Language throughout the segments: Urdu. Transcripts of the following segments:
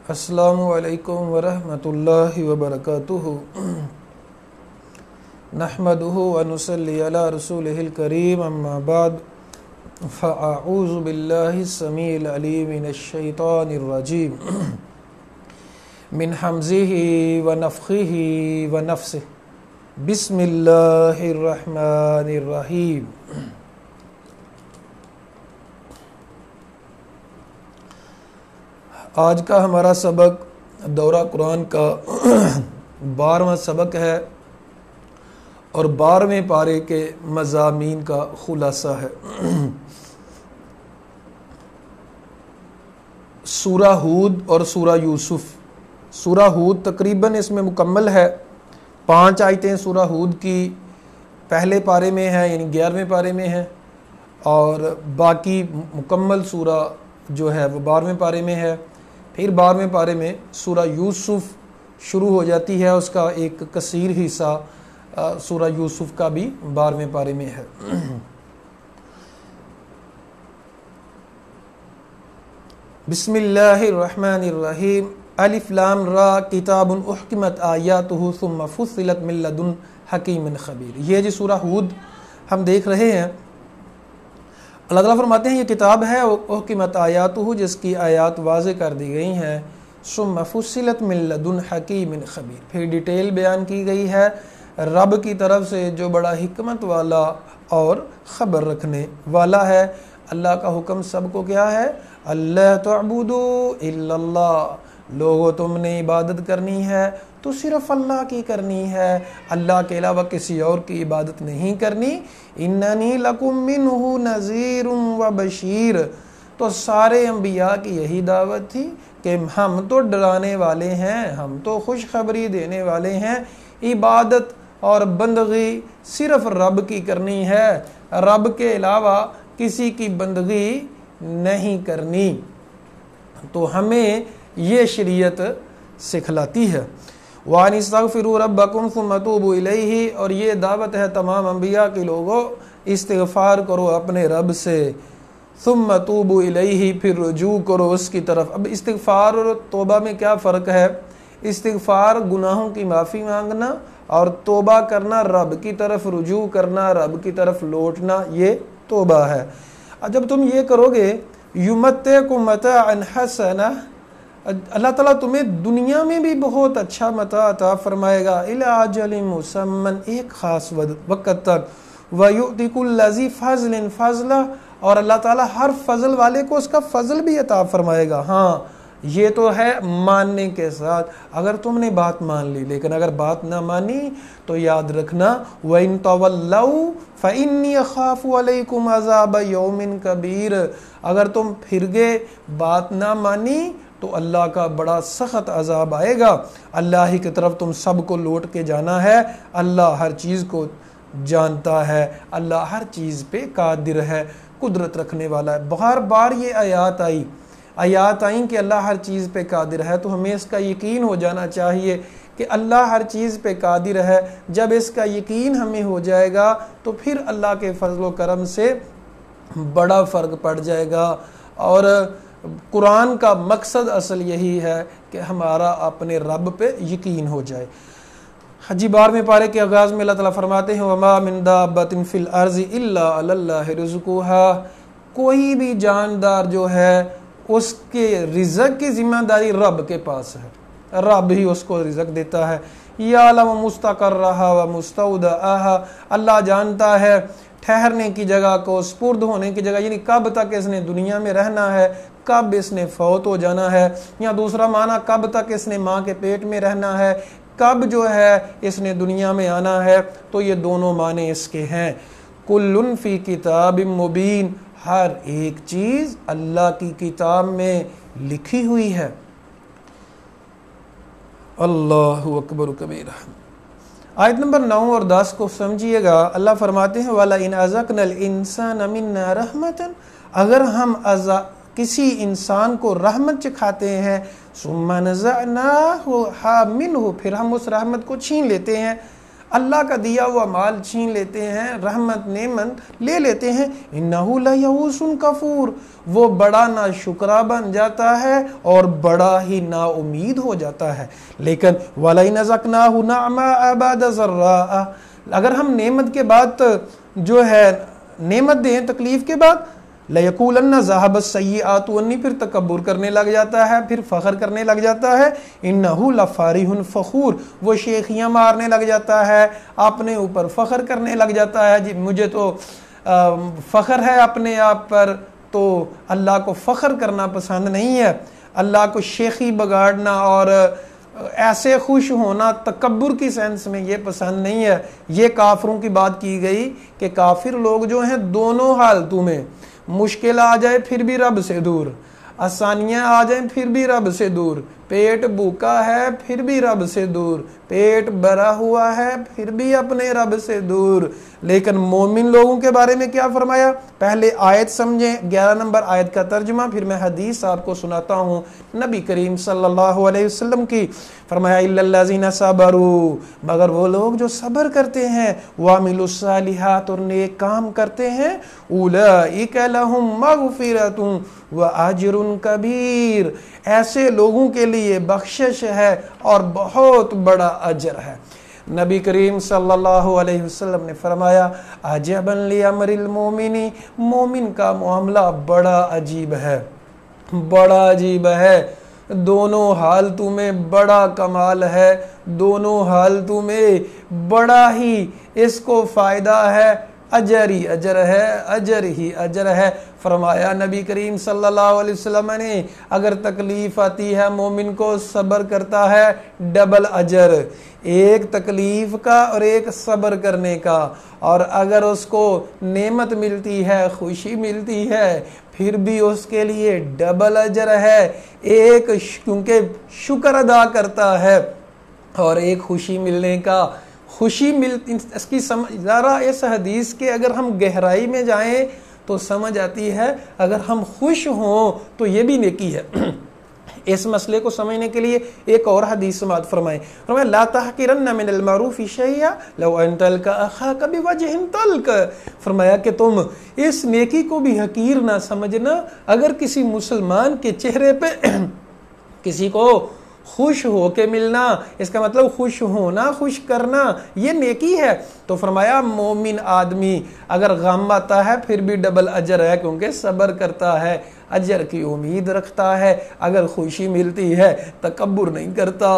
السلام علیکم ورحمۃ اللہ وبرکاتہ نحمدہ ونصلی علی رسولہ الکریم اما بعد فاعوذ باللہ السمیع العلیم من الشیطان الرجیم من حمزہ ونفخہ ونفثہ بسم اللہ الرحمن الرحیم۔ آج کا ہمارا سبق دورہ قرآن کا 12واں سبق ہے اور 12ویں پارے کے مضامین کا خلاصہ ہے۔ سورہ ہود اور سورہ یوسف۔ سورہ ہود تقریباً اس میں مکمل ہے، 5 آیتیں سورہ ہود کی پہلے پارے میں ہیں، یعنی 11ویں پارے میں ہیں، اور باقی مکمل سورہ جو ہے وہ 12ویں پارے میں ہے۔ پھر 12ویں پارے میں سورہ یوسف شروع ہو جاتی ہے، اس کا ایک کثیر حصہ سورہ یوسف کا بھی 12ویں پارے میں ہے۔ بسم اللہ الرحمن الرحیم۔ الف لام را کتاب احکمت آیاتہ ثم فصلت من لدن حکیم خبیر۔ یہ جو سورہ ہود ہم دیکھ رہے ہیں، اللہ تعالیٰ فرماتے ہیں یہ کتاب ہے احکمت آیاتہ، جس کی آیات واضح کر دی گئی ہیں، ثم فصلت من لدن حکیم خبیر، پھر ڈیٹیل بیان کی گئی ہے رب کی طرف سے جو بڑا حکمت والا اور خبر رکھنے والا ہے۔ اللہ کا حکم سب کو کیا ہے؟ اللہ تعبدوا الا اللہ، لوگو تم نے عبادت کرنی ہے تو صرف اللہ کی کرنی ہے، اللہ کے علاوہ کسی اور کی عبادت نہیں کرنی۔ اننی لکم منہ نذیر و بشیر، تو سارے انبیاء کی یہی دعوت تھی کہ ہم تو ڈرانے والے ہیں، ہم تو خوشخبری دینے والے ہیں، عبادت اور بندگی صرف رب کی کرنی ہے، رب کے علاوہ کسی کی بندگی نہیں کرنی۔ تو ہمیں یہ شریعت سکھلاتی ہے۔ وَأَنِ اسْتَغْفِرُوا رَبَّكُمْ ثُمَّ تُوبُوا إِلَيْهِ، اور یہ دعوت ہے تمام انبیاء کے لوگوں، استغفار کرو اپنے رب سے، ثُمَّ تُوبُوا إِلَيْهِ، پھر رجوع کرو اس کی طرف۔ اب استغفار اور توبہ میں کیا فرق ہے؟ استغفار گناہوں کی معافی مانگنا، اور توبہ کرنا رب کی طرف رجوع کرنا، رب کی طرف لوٹنا، یہ توبہ ہے۔ جب تم یہ کرو گے یُمَتِّعْکُم مَتَاعًا حَسَنًا، اللہ تعالیٰ تمہیں دنیا میں بھی بہت اچھا متاع عطا فرمائے گا، اِلَىٰ أَجَلٍ مُّسَمًّى، ایک خاص وقت تک، وَيُؤْتِ كُلَّ ذِي فَضْلٍ فَضْلَهُ، اور اللہ تعالیٰ ہر فضل والے کو اس کا فضل بھی عطا فرمائے گا۔ ہاں یہ تو ہے ماننے کے ساتھ، اگر تم نے بات مان لی، لیکن اگر بات نہ مانی تو یاد رکھنا وَإِن تَوَلَّوْا فَإِنِّي أَخَافُ عَلَيْكُمْ عَذَابَ يَوْمٍ كَبِيرٍ، اگر تم پھر گئے، بات نہ مانی، تو اللہ کا بڑا سخت عذاب آئے گا۔ اللہ ہی کی طرف تم سب کو لوٹ کے جانا ہے، اللہ ہر چیز کو جانتا ہے، اللہ ہر چیز پہ قادر ہے، قدرت رکھنے والا ہے۔ بار بار یہ آیات آئیں کہ اللہ ہر چیز پہ قادر ہے، تو ہمیں اس کا یقین ہو جانا چاہیے کہ اللہ ہر چیز پہ قادر ہے۔ جب اس کا یقین ہمیں ہو جائے گا تو پھر اللہ کے فضل و کرم سے بڑا فرق پڑ جائے گا۔ اور قرآن کا مقصد اصل یہی ہے کہ ہمارا اپنے رب پہ یقین ہو جائے۔ 12ویں پارے کے آغاز میں اللہ تعالیٰ فرماتے ہیں وَمَا مِن دَابَّةٍ فِي الْأَرْضِ إِلَّا عَلَى اللَّهِ رِزْقُهَا، کوئی بھی جاندار جو ہے اس کے رزق کی ذمہ داری رب کے پاس ہے، رب ہی اس کو رزق دیتا ہے۔ یعلم مستقرها ومستودعها، اللہ جانتا ہے ٹھہرنے کی جگہ کو، سپرد ہونے کی جگہ، یعنی کب تک اس نے دنیا میں رہنا ہے، کب اس نے فوت ہو جانا ہے، یا دوسرا معنی کب تک اس نے ماں کے پیٹ میں رہنا ہے، کب جو ہے اس نے دنیا میں آنا ہے، تو یہ دونوں معنی اس کے ہیں۔ کل فی کتاب مبین، ہر ایک چیز اللہ کی کتاب میں لکھی ہوئی ہے۔ اللہ اکبر کبیرہ۔ آیت نمبر 9 اور 10 کو سمجھیے گا۔ اللہ فرماتے ہیں وَلَئِنْ أَذَقْنَا الْإِنسَانَ مِنَّا رَحْمَةً، اگر ہم کسی انسان کو رحمت چکھاتے ہیں، ثُمَّ نَزَعْنَاهَا مِنْهُ، پھر ہم اس رحمت کو چھین لیتے ہیں، اللہ کا دیا ہوا مال چھین لیتے ہیں، رحمت نعمت لے لیتے ہیں، انہو لیئوس کفور، وہ بڑا ناشکرا بن جاتا ہے اور بڑا ہی نا امید ہو جاتا ہے۔ لیکن وَلَئِنْ أَذَقْنَاهُ نَعْمَاءَ بَعْدَ ضَرَّاءَ، اگر ہم نعمت کے بعد جو ہے نعمت دیں تکلیف کے بعد، لَيَقُولَنَّ ذَهَبَ السَّيِّئَاتُ وَنِّی، پھر تکبر کرنے لگ جاتا ہے، پھر فخر کرنے لگ جاتا ہے، اِنَّهُ لَفَارِحٌ فَخُور، وہ شیخیاں مارنے لگ جاتا ہے، اپنے اوپر فخر کرنے لگ جاتا ہے، جی مجھے تو فخر ہے اپنے آپ پر، تو اللہ کو فخر کرنا پسند نہیں ہے، اللہ کو شیخی بگاڑنا اور ایسے خوش ہونا تکبر کی سینس میں یہ پسند نہیں ہے۔ یہ کافروں کی بات کی گئی کہ کافر لوگ جو ہیں دونوں حالتوں میں، مشکل آ جائے پھر بھی رب سے دور، آسانیاں آ جائیں پھر بھی رب سے دور، پیٹ بھوکا ہے پھر بھی رب سے دور، پیٹ بھرا ہوا ہے پھر بھی اپنے رب سے دور۔ لیکن مومن لوگوں کے بارے میں کیا فرمایا؟ پہلے آیت سمجھیں، 11 نمبر آیت کا ترجمہ، پھر میں حدیث آپ کو سناتا ہوں نبی کریم صلی اللہ علیہ وسلم کی۔ فرمایا اِلَّا الَّذِينَ صَبَرُوا، مگر وہ لوگ جو صبر کرتے ہیں، وَعَمِلُوا الصَّالِحَاتِ، اور نیک کام کرتے ہیں، أُولَئِكَ لَهُم مَّغْفِرَةٌ وَأَجْرٌ كَبِيرٌ، ایسے لوگوں کے لیے بخشش ہے اور بہت بڑا اجر ہے۔ نبی کریم صلی اللہ علیہ وسلم نے فرمایا عجباً لِأَمْرِ الْمُؤْمِنِ، مومن کا معاملہ بڑا عجیب ہے، بڑا عجیب ہے، دونوں حالتوں میں بڑا کمال ہے، دونوں حالتوں میں بڑا ہی اس کو فائدہ ہے، اجر ہی اجر ہے، اجر ہی اجر ہے۔ فرمایا نبی کریم صلی اللہ علیہ وسلم نے اگر تکلیف آتی ہے مومن کو، صبر کرتا ہے، ڈبل اجر، ایک تکلیف کا اور ایک صبر کرنے کا، اور اگر اس کو نعمت ملتی ہے، خوشی ملتی ہے، پھر بھی اس کے لیے ڈبل اجر ہے، ایک کیونکہ شکر ادا کرتا ہے، اور ایک خوشی ملنے کا، خوشی ملتی اس کی سمجھ ذرا اس حدیث کے اگر ہم گہرائی میں جائیں تو سمجھ آتی ہے، اگر ہم خوش ہوں تو یہ بھی نیکی ہے۔ اس مسئلے کو سمجھنے کے لیے ایک اور حدیث سماعت فرمائیں، فرمایا لا تحقرن من المعروف شیئا لو ان تلقى اخاك بوجه طلق، فرمایا کہ تم اس نیکی کو بھی حقیر نہ سمجھنا اگر کسی مسلمان کے چہرے پہ کسی کو خوش ہو کے ملنا، اس کا مطلب خوش ہونا، خوش کرنا، یہ نیکی ہے۔ تو فرمایا مومن آدمی اگر غم آتا ہے پھر بھی ڈبل اجر ہے، کیونکہ صبر کرتا ہے، اجر کی امید رکھتا ہے، اگر خوشی ملتی ہے تکبر نہیں کرتا،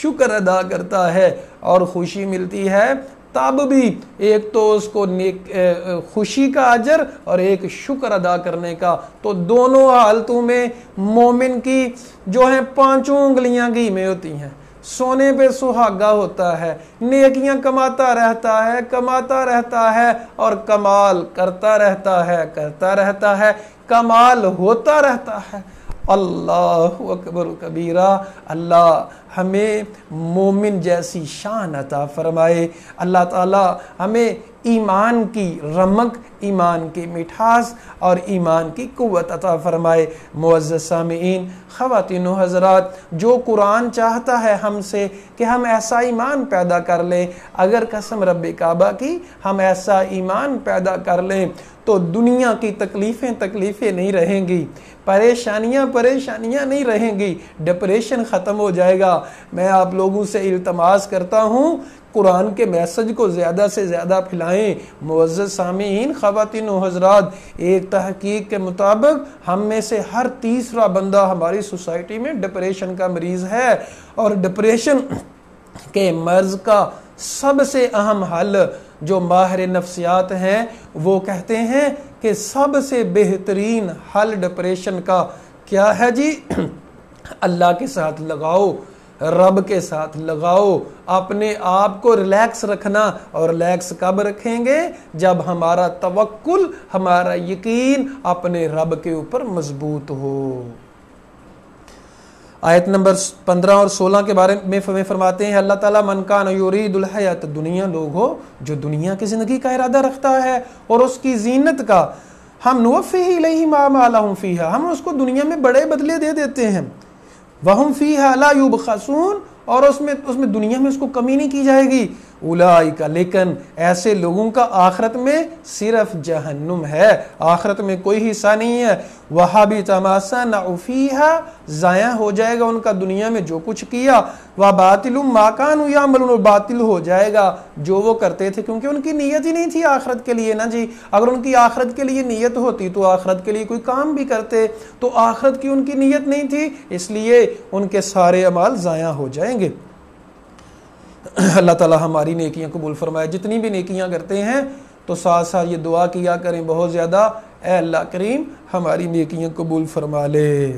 شکر ادا کرتا ہے، اور خوشی ملتی ہے تب بھی ایک تو اس کو خوشی کا اجر اور ایک شکر ادا کرنے کا، تو دونوں حالتوں میں مومن کی جو ہیں 5 انگلیاں گھی میں ہوتی ہیں، سونے پہ سہاگا ہوتا ہے، نیکیاں کماتا رہتا ہے اور کمال کرتا رہتا ہے، کمال ہوتا رہتا ہے۔ اللہ اکبر کبیرہ، اللہ ہمیں مومن جیسی شان عطا فرمائے، اللہ تعالی ہمیں ایمان کی رمق، ایمان کی مٹھاس اور ایمان کی قوت عطا فرمائے۔ معزز سامعین، خواتین و حضرات، جو قرآن چاہتا ہے ہم سے کہ ہم ایسا ایمان پیدا کر لیں، اگر قسم رب کعبہ کی ہم ایسا ایمان پیدا کر لیں تو دنیا کی تکلیفیں نہیں رہیں گی، پریشانیاں نہیں رہیں گی، ڈپریشن ختم ہو جائے گا۔ میں آپ لوگوں سے التماس کرتا ہوں قرآن کے میسج کو زیادہ سے زیادہ پھیلائیں۔ معزز سامعین، خواتین و حضرات، ایک تحقیق کے مطابق ہم میں سے ہر تیسرا بندہ ہماری سوسائٹی میں ڈپریشن کا مریض ہے، اور ڈپریشن کے مرض کا سب سے اہم حل جو ماہر نفسیات ہیں وہ کہتے ہیں کہ سب سے بہترین حل ڈپریشن کا کیا ہے جی؟ اللہ کے ساتھ لگاؤ، رب کے ساتھ لگاؤ، اپنے آپ کو ریلیکس رکھنا، اور ریلیکس کب رکھیں گے؟ جب ہمارا توکل، ہمارا یقین اپنے رب کے اوپر مضبوط ہو۔ آیت نمبر 15 اور 16 کے بارے میں فرماتے ہیں اللہ تعالیٰ من کان یرید الحیات الدنیا، لوگ ہو جو دنیا کی زندگی کا ارادہ رکھتا ہے اور اس کی زینت کا، ہم نوفی الیہم اعمالہم فیہا، ہم اس کو دنیا میں بڑے بدلے دے دیتے ہیں، وہم فیہا لا یبخسون، اور اس میں دنیا میں اس کو کمی نہیں کی جائے گی. اولئک، لیکن ایسے لوگوں کا آخرت میں صرف جہنم ہے، آخرت میں کوئی حصہ نہیں ہے. وَحَبِطَ مَا صَنَعُوا فِيهَا، ضائع ہو جائے گا ان کا دنیا میں جو کچھ کیا. وَبَاطِلٌ مَا كَانُوا يَعْمَلُونَ، باطل ہو جائے گا جو وہ کرتے تھے، کیونکہ ان کی نیت ہی نہیں تھی آخرت کے لیے نا جی. اگر ان کی آخرت کے لیے نیت ہوتی تو آخرت کے لیے کوئی کام بھی کرتے، تو آخرت کی ان کی نیت نہیں تھی، اس لیے ان کے سارے اعمال ضائع ہو جائیں گے. اللہ تعالی ہماری نیکیاں قبول فرمائے. جتنی بھی نیکیاں کرتے ہیں تو ساتھ ساتھ یہ دعا کیا کریں بہت زیادہ، اے اللہ کریم ہماری نیکیاں قبول فرما لے.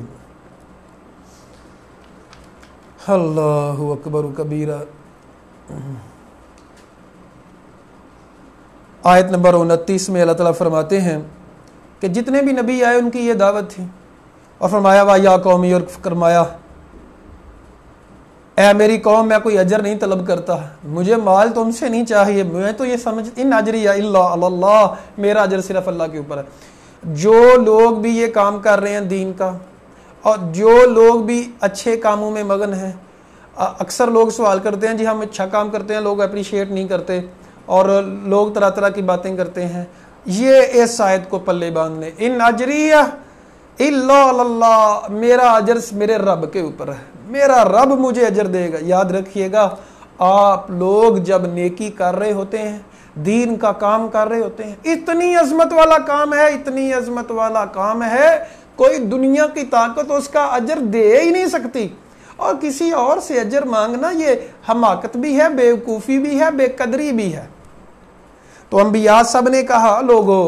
اللہ اکبر کبیرہ. آیت نمبر 29 میں اللہ تعالیٰ فرماتے ہیں کہ جتنے بھی نبی آئے ان کی یہ دعوت تھی، اور فرمایا وا یا قومی، اور فرمایا اے میری قوم میں کوئی اجر نہیں طلب کرتا، مجھے مال تم سے نہیں چاہیے، میں تو یہ سمجھ ان اجری الا علی اللہ، میرا اجر صرف اللہ کے اوپر ہے. جو لوگ بھی یہ کام کر رہے ہیں دین کا، اور جو لوگ بھی اچھے کاموں میں مگن ہیں، اکثر لوگ سوال کرتے ہیں جی ہم اچھا کام کرتے ہیں لوگ اپریشیٹ نہیں کرتے، اور لوگ طرح طرح کی باتیں کرتے ہیں. یہ اس آیت کو پلے باندھ لیں، ان اجری الا علی اللہ، میرا اجر میرے رب کے اوپر ہے، میرا رب مجھے اجر دے گا. یاد رکھیے گا، آپ لوگ جب نیکی کر رہے ہوتے ہیں، دین کا کام کر رہے ہوتے ہیں، اتنی عظمت والا کام ہے، اتنی عظمت والا کام ہے، کوئی دنیا کی طاقت اس کا اجر دے ہی نہیں سکتی. اور کسی اور سے اجر مانگنا یہ حماقت بھی ہے، بے وقوفی بھی ہے، بے قدری بھی ہے. تو انبیاء سب نے کہا لوگو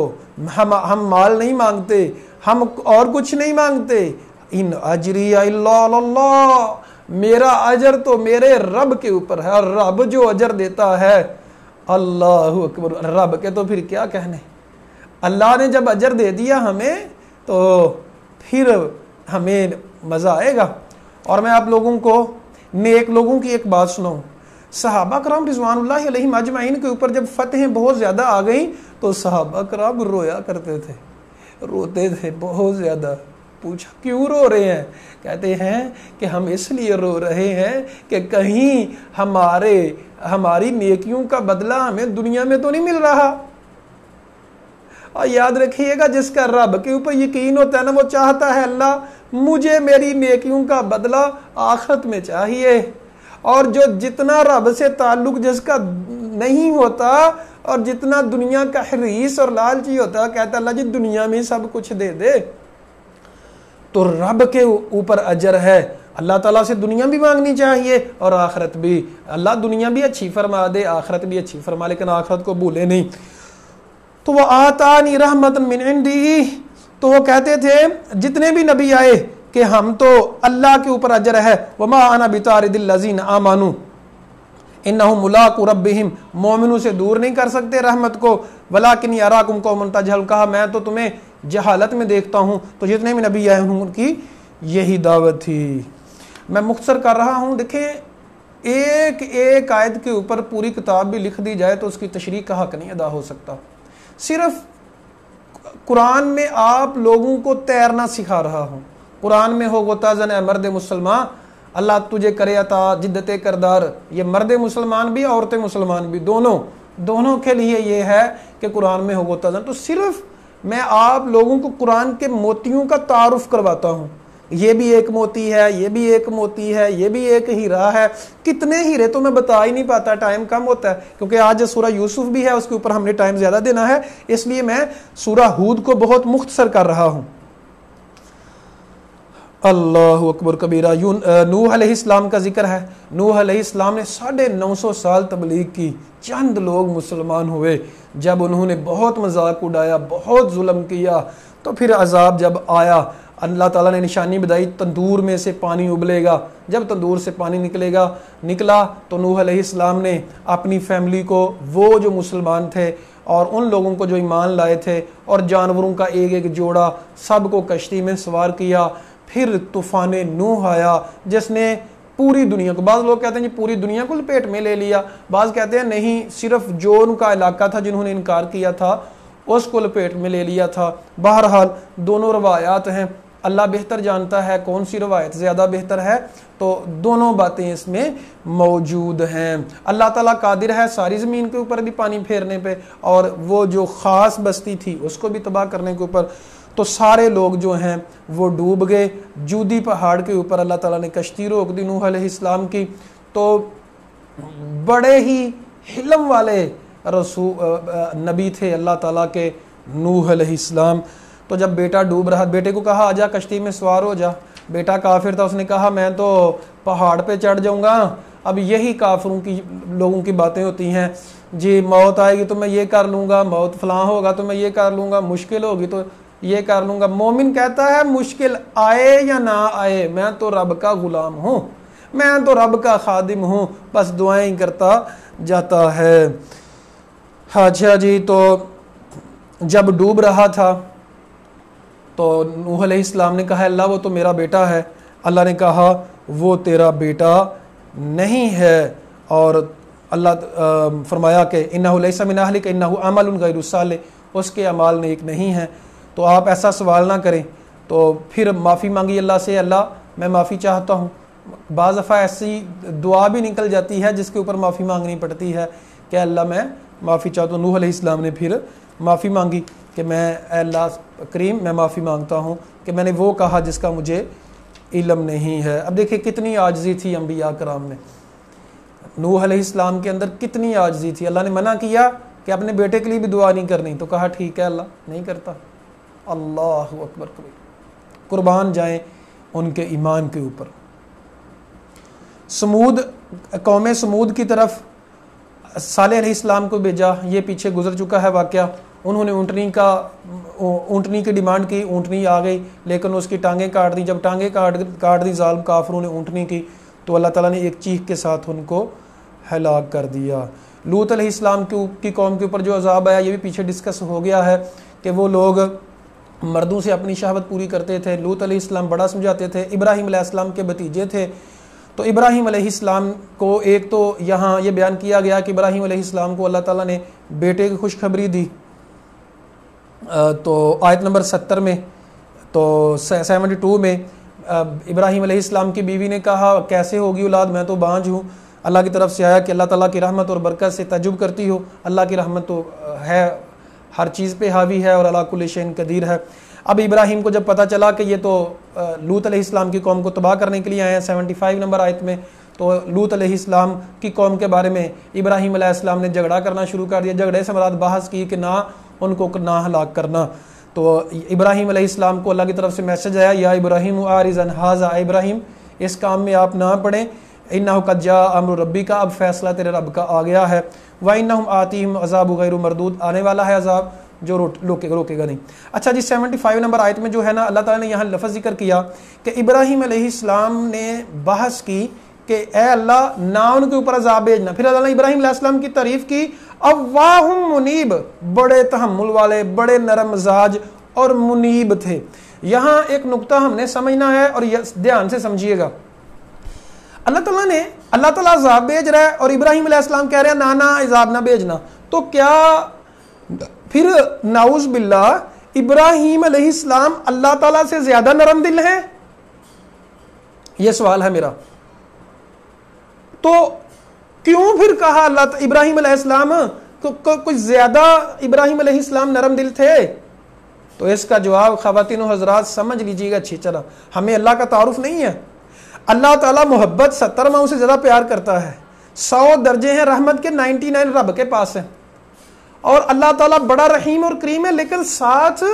ہم مال نہیں مانگتے، ہم اور کچھ نہیں مانگتے، ان اجری الا اللہ، میرا اجر تو میرے رب کے اوپر ہے، اور رب جو اجر دیتا ہے، اللہ اکبر. رب کے تو پھر کیا کہنے، اللہ نے جب اجر دے دیا ہمیں تو پھر ہمیں مزہ آئے گا. اور میں آپ لوگوں کو نیک لوگوں کی ایک بات سناؤں. صحابہ کرام رضوان اللہ علیہم اجمعین کے اوپر جب فتحیں بہت زیادہ آ گئیں تو صحابہ کرام رویا کرتے تھے، روتے تھے بہت زیادہ. پوچھا کیوں رو رہے ہیں؟ کہتے ہیں کہ ہم اس لیے رو رہے ہیں کہ کہیں ہماری نیکیوں کا بدلہ ہمیں دنیا میں تو نہیں مل رہا. اور یاد رکھیے گا، جس کا رب کے اوپر یقین ہوتا ہے نا، وہ چاہتا ہے اللہ مجھے میری نیکیوں کا بدلہ آخرت میں چاہیے. اور جو جتنا رب سے تعلق جس کا نہیں ہوتا، اور جتنا دنیا کا حریص اور لالچی ہوتا ہے، کہتا اللہ جی دنیا میں سب کچھ دے دے. تو رب کے اوپر اجر ہے. اللہ تعالیٰ سے دنیا بھی مانگنی چاہیے اور آخرت بھی. اللہ دنیا بھی اچھی فرما دے، آخرت بھی اچھی فرما، لیکن آخرت کو بھولے نہیں. تو وہ آتانی رحمت من عندی، تو وہ کہتے تھے جتنے بھی نبی آئے کہ ہم تو اللہ کے اوپر اجر ہے. وما انا بطارد الذین آمنوا انہم ملاقو ربہم، مومنوں سے دور نہیں کر سکتے رحمت کو. ولکنی اراکم قوما تجہلون، کہا میں تو تمہیں جہالت میں دیکھتا ہوں. تو جتنے بھی نبی آئے ان کی یہی دعوت تھی. میں مختصر کر رہا ہوں. دیکھیں ایک ایک آیت کے اوپر پوری کتاب بھی لکھ دی جائے تو اس کی تشریح کا حق نہیں ادا ہو سکتا. صرف قرآن میں آپ لوگوں کو تیرنا سکھا رہا ہوں. قرآن میں ہو غوطہ زن اے مرد مسلمان، اللہ تجھے کرے عطا جدت کردار. یہ مرد مسلمان بھی عورت مسلمان بھی دونوں کے لیے یہ ہے کہ قرآن میں ہو غوطہ زن. تو صرف میں آپ لوگوں کو قرآن کے موتیوں کا تعارف کرواتا ہوں. یہ بھی ایک موتی ہے، یہ بھی ایک موتی ہے، یہ بھی ایک ہیرا ہے. کتنے ہیرے تو میں بتا ہی نہیں پاتا، ٹائم کم ہوتا ہے. کیونکہ آج سورہ یوسف بھی ہے، اس کے اوپر ہم نے ٹائم زیادہ دینا ہے، اس لیے میں سورہ ہود کو بہت مختصر کر رہا ہوں. اللہ اکبر کبیرہ. نوح علیہ السلام کا ذکر ہے. نوح علیہ السلام نے 950 سال تبلیغ کی، چند لوگ مسلمان ہوئے. جب انہوں نے بہت مذاق اڑایا، بہت ظلم کیا، تو پھر عذاب جب آیا، اللہ تعالیٰ نے نشانی بتائی تندور میں سے پانی ابلے گا. جب تندور سے پانی نکلا تو نوح علیہ السلام نے اپنی فیملی کو، وہ جو مسلمان تھے اور ان لوگوں کو جو ایمان لائے تھے، اور جانوروں کا ایک ایک جوڑا، سب کو کشتی میں سوار کیا. پھر طوفان نوح آیا جس نے پوری دنیا کو، بعض لوگ کہتے ہیں جی پوری دنیا کو لپیٹ میں لے لیا، بعض کہتے ہیں نہیں، صرف جو ان کا علاقہ تھا جنہوں نے انکار کیا تھا اس کو لپیٹ میں لے لیا تھا. بہرحال دونوں روایات ہیں. اللہ بہتر جانتا ہے کون سی روایت زیادہ بہتر ہے، تو دونوں باتیں اس میں موجود ہیں۔ اللہ تعالیٰ قادر ہے ساری زمین کے اوپر بھی پانی پھیرنے پہ، اور وہ جو خاص بستی تھی اس کو بھی تباہ کرنے کے اوپر۔ تو سارے لوگ جو ہیں وہ ڈوب گئے۔ جودی پہاڑ کے اوپر اللہ تعالیٰ نے کشتی روک دی نوح علیہ السلام کی۔ تو بڑے ہی حلم والے نبی تھے اللہ تعالیٰ کے نوح علیہ السلام۔ تو جب بیٹا ڈوب رہا، بیٹے کو کہا آجا کشتی میں سوار ہو جا، بیٹا کافر تھا، اس نے کہا میں تو پہاڑ پہ چڑھ جاؤں گا۔ اب یہی کافروں کی لوگوں کی باتیں ہوتی ہیں، جی موت آئے گی تو میں یہ کر لوں گا، موت فلاں ہوگا تو میں یہ کر لوں گا، مشکل ہوگی تو یہ کر لوں گا۔ مومن کہتا ہے مشکل آئے یا نہ آئے میں تو رب کا غلام ہوں، میں تو رب کا خادم ہوں، بس دعائیں کرتا جاتا ہے۔ اچھا جی، تو جب ڈوب رہا تھا تو نوح علیہ السلام نے کہا اللہ وہ تو میرا بیٹا ہے۔ اللہ نے کہا وہ تیرا بیٹا نہیں ہے، اور اللہ فرمایا کہ انہ لیس من اہلک انہ عمل غیر صالح، اس کے اعمال نیک نہیں ہیں۔ تو آپ ایسا سوال نہ کریں، تو پھر معافی مانگی اللہ سے، اللہ میں معافی چاہتا ہوں۔ بعض دفعہ ایسی دعا بھی نکل جاتی ہے جس کے اوپر معافی مانگنی پڑتی ہے کہ اللہ میں معافی چاہتا ہوں۔ نوح علیہ السلام نے پھر معافی مانگی کہ میں اے اللہ کریم میں معافی مانگتا ہوں کہ میں نے وہ کہا جس کا مجھے علم نہیں ہے۔ اب دیکھیں کتنی عاجزی تھی انبیاء کرام میں، نوح علیہ السلام کے اندر کتنی عاجزی تھی۔ اللہ نے منع کیا کہ اپنے بیٹے کے لیے بھی دعا نہیں کرنی، تو کہا ٹھیک ہے اللہ نہیں کرتا۔ اللہ اکبر کبیر، قربان جائیں ان کے ایمان کے اوپر۔ قوم سمود کی طرف صالح علیہ السلام کو بھیجا، یہ پیچھے گزر چکا ہے واقعہ۔ انہوں نے اونٹنی کی ڈیمانڈ کی، اونٹنی آ گئی لیکن اس کی ٹانگیں کاٹ دی۔ جب ٹانگیں کاٹ دی ظالم کافروں نے اونٹنی کی، تو اللہ تعالیٰ نے ایک چیخ کے ساتھ ان کو ہلاک کر دیا۔ لوط علیہ السلام کی قوم کے اوپر جو عذاب آیا یہ بھی پیچھے ڈسکس ہو گیا ہے کہ وہ لوگ مردوں سے اپنی شہوت پوری کرتے تھے۔ لوط علیہ السلام بڑا سمجھاتے تھے، ابراہیم علیہ السلام کے بھتیجے تھے۔ تو ابراہیم علیہ السلام کو ایک تو یہاں یہ بیان کیا گیا کہ ابراہیم علیہ السلام کو اللہ تعالیٰ نے بیٹے کی خوشخبری دی، تو آیت نمبر 70 میں، تو 72 میں ابراہیم علیہ السلام کی بیوی نے کہا کیسے ہوگی اولاد، میں تو بانجھ ہوں۔ اللہ کی طرف سے آیا کہ اللہ تعالیٰ کی رحمت اور برکت سے تعجب کرتی ہو، اللہ کی رحمت تو ہے، ہر چیز پہ حاوی ہے اور علی کل شیء قدیر ہے۔ اب ابراہیم کو جب پتہ چلا کہ یہ تو لوط علیہ السلام کی قوم کو تباہ کرنے کے لیے آئے ہیں، 75 نمبر آیت میں، تو لوط علیہ السلام کی قوم کے بارے میں ابراہیم علیہ السلام نے جھگڑا کرنا شروع کر دیا۔ جھگڑے سے مراد بحث کی کہ نہ ان کو نہ ہلاک کرنا۔ تو ابراہیم علیہ السلام کو اللہ کی طرف سے میسج آیا، یا ابراہیم اعرض عن ھذا، ابراہیم اس کام میں آپ نہ پڑیں، انہ قد جاء امر ربک، اب فیصلہ تیرے رب کا آ گیا ہے، وانہم آتیہم عذاب غیر مردود، آنے والا ہے عذاب جو روکے گا نہیں۔ اچھا جی، 75 نمبر آیت میں جو ہے نا اللہ تعالیٰ نے یہاں لفظ ذکر کیا کہ ابراہیم علیہ السلام نے بحث کی کہ اے اللہ نہ ان کے اوپر عذاب بھیجنا۔ پھر اللہ نے ابراہیم علیہ السلام کی تعریف کی، اواہم منیب، بڑے تحمل والے، بڑے نرم مزاج اور منیب تھے۔ یہاں ایک نقطہ ہم نے سمجھنا ہے اور دھیان سے سمجھیے گا۔ اللہ تعالیٰ عذاب بھیج رہا ہے اور ابراہیم علیہ السلام کہہ رہے ہیں نہ عذاب نہ بھیجنا، تو کیا پھر نعوذ باللہ ابراہیم علیہ السلام اللہ تعالیٰ سے زیادہ نرم دل ہیں؟ یہ سوال ہے میرا۔ تو کیوں پھر کہا ابراہیم علیہ السلام کچھ زیادہ ابراہیم علیہ السلام نرم دل تھے؟ تو اس کا جواب خواتین و حضرات سمجھ لیجیے گا اچھی طرح، ہمیں اللہ کا تعارف نہیں ہے۔ اللہ تعالیٰ محبت 70 ماؤں سے زیادہ پیار کرتا ہے، 100 درجے ہیں رحمت کے، 99 رب کے پاس ہیں، اور اللہ تعالیٰ بڑا رحیم اور کریم ہے، لیکن ساتھ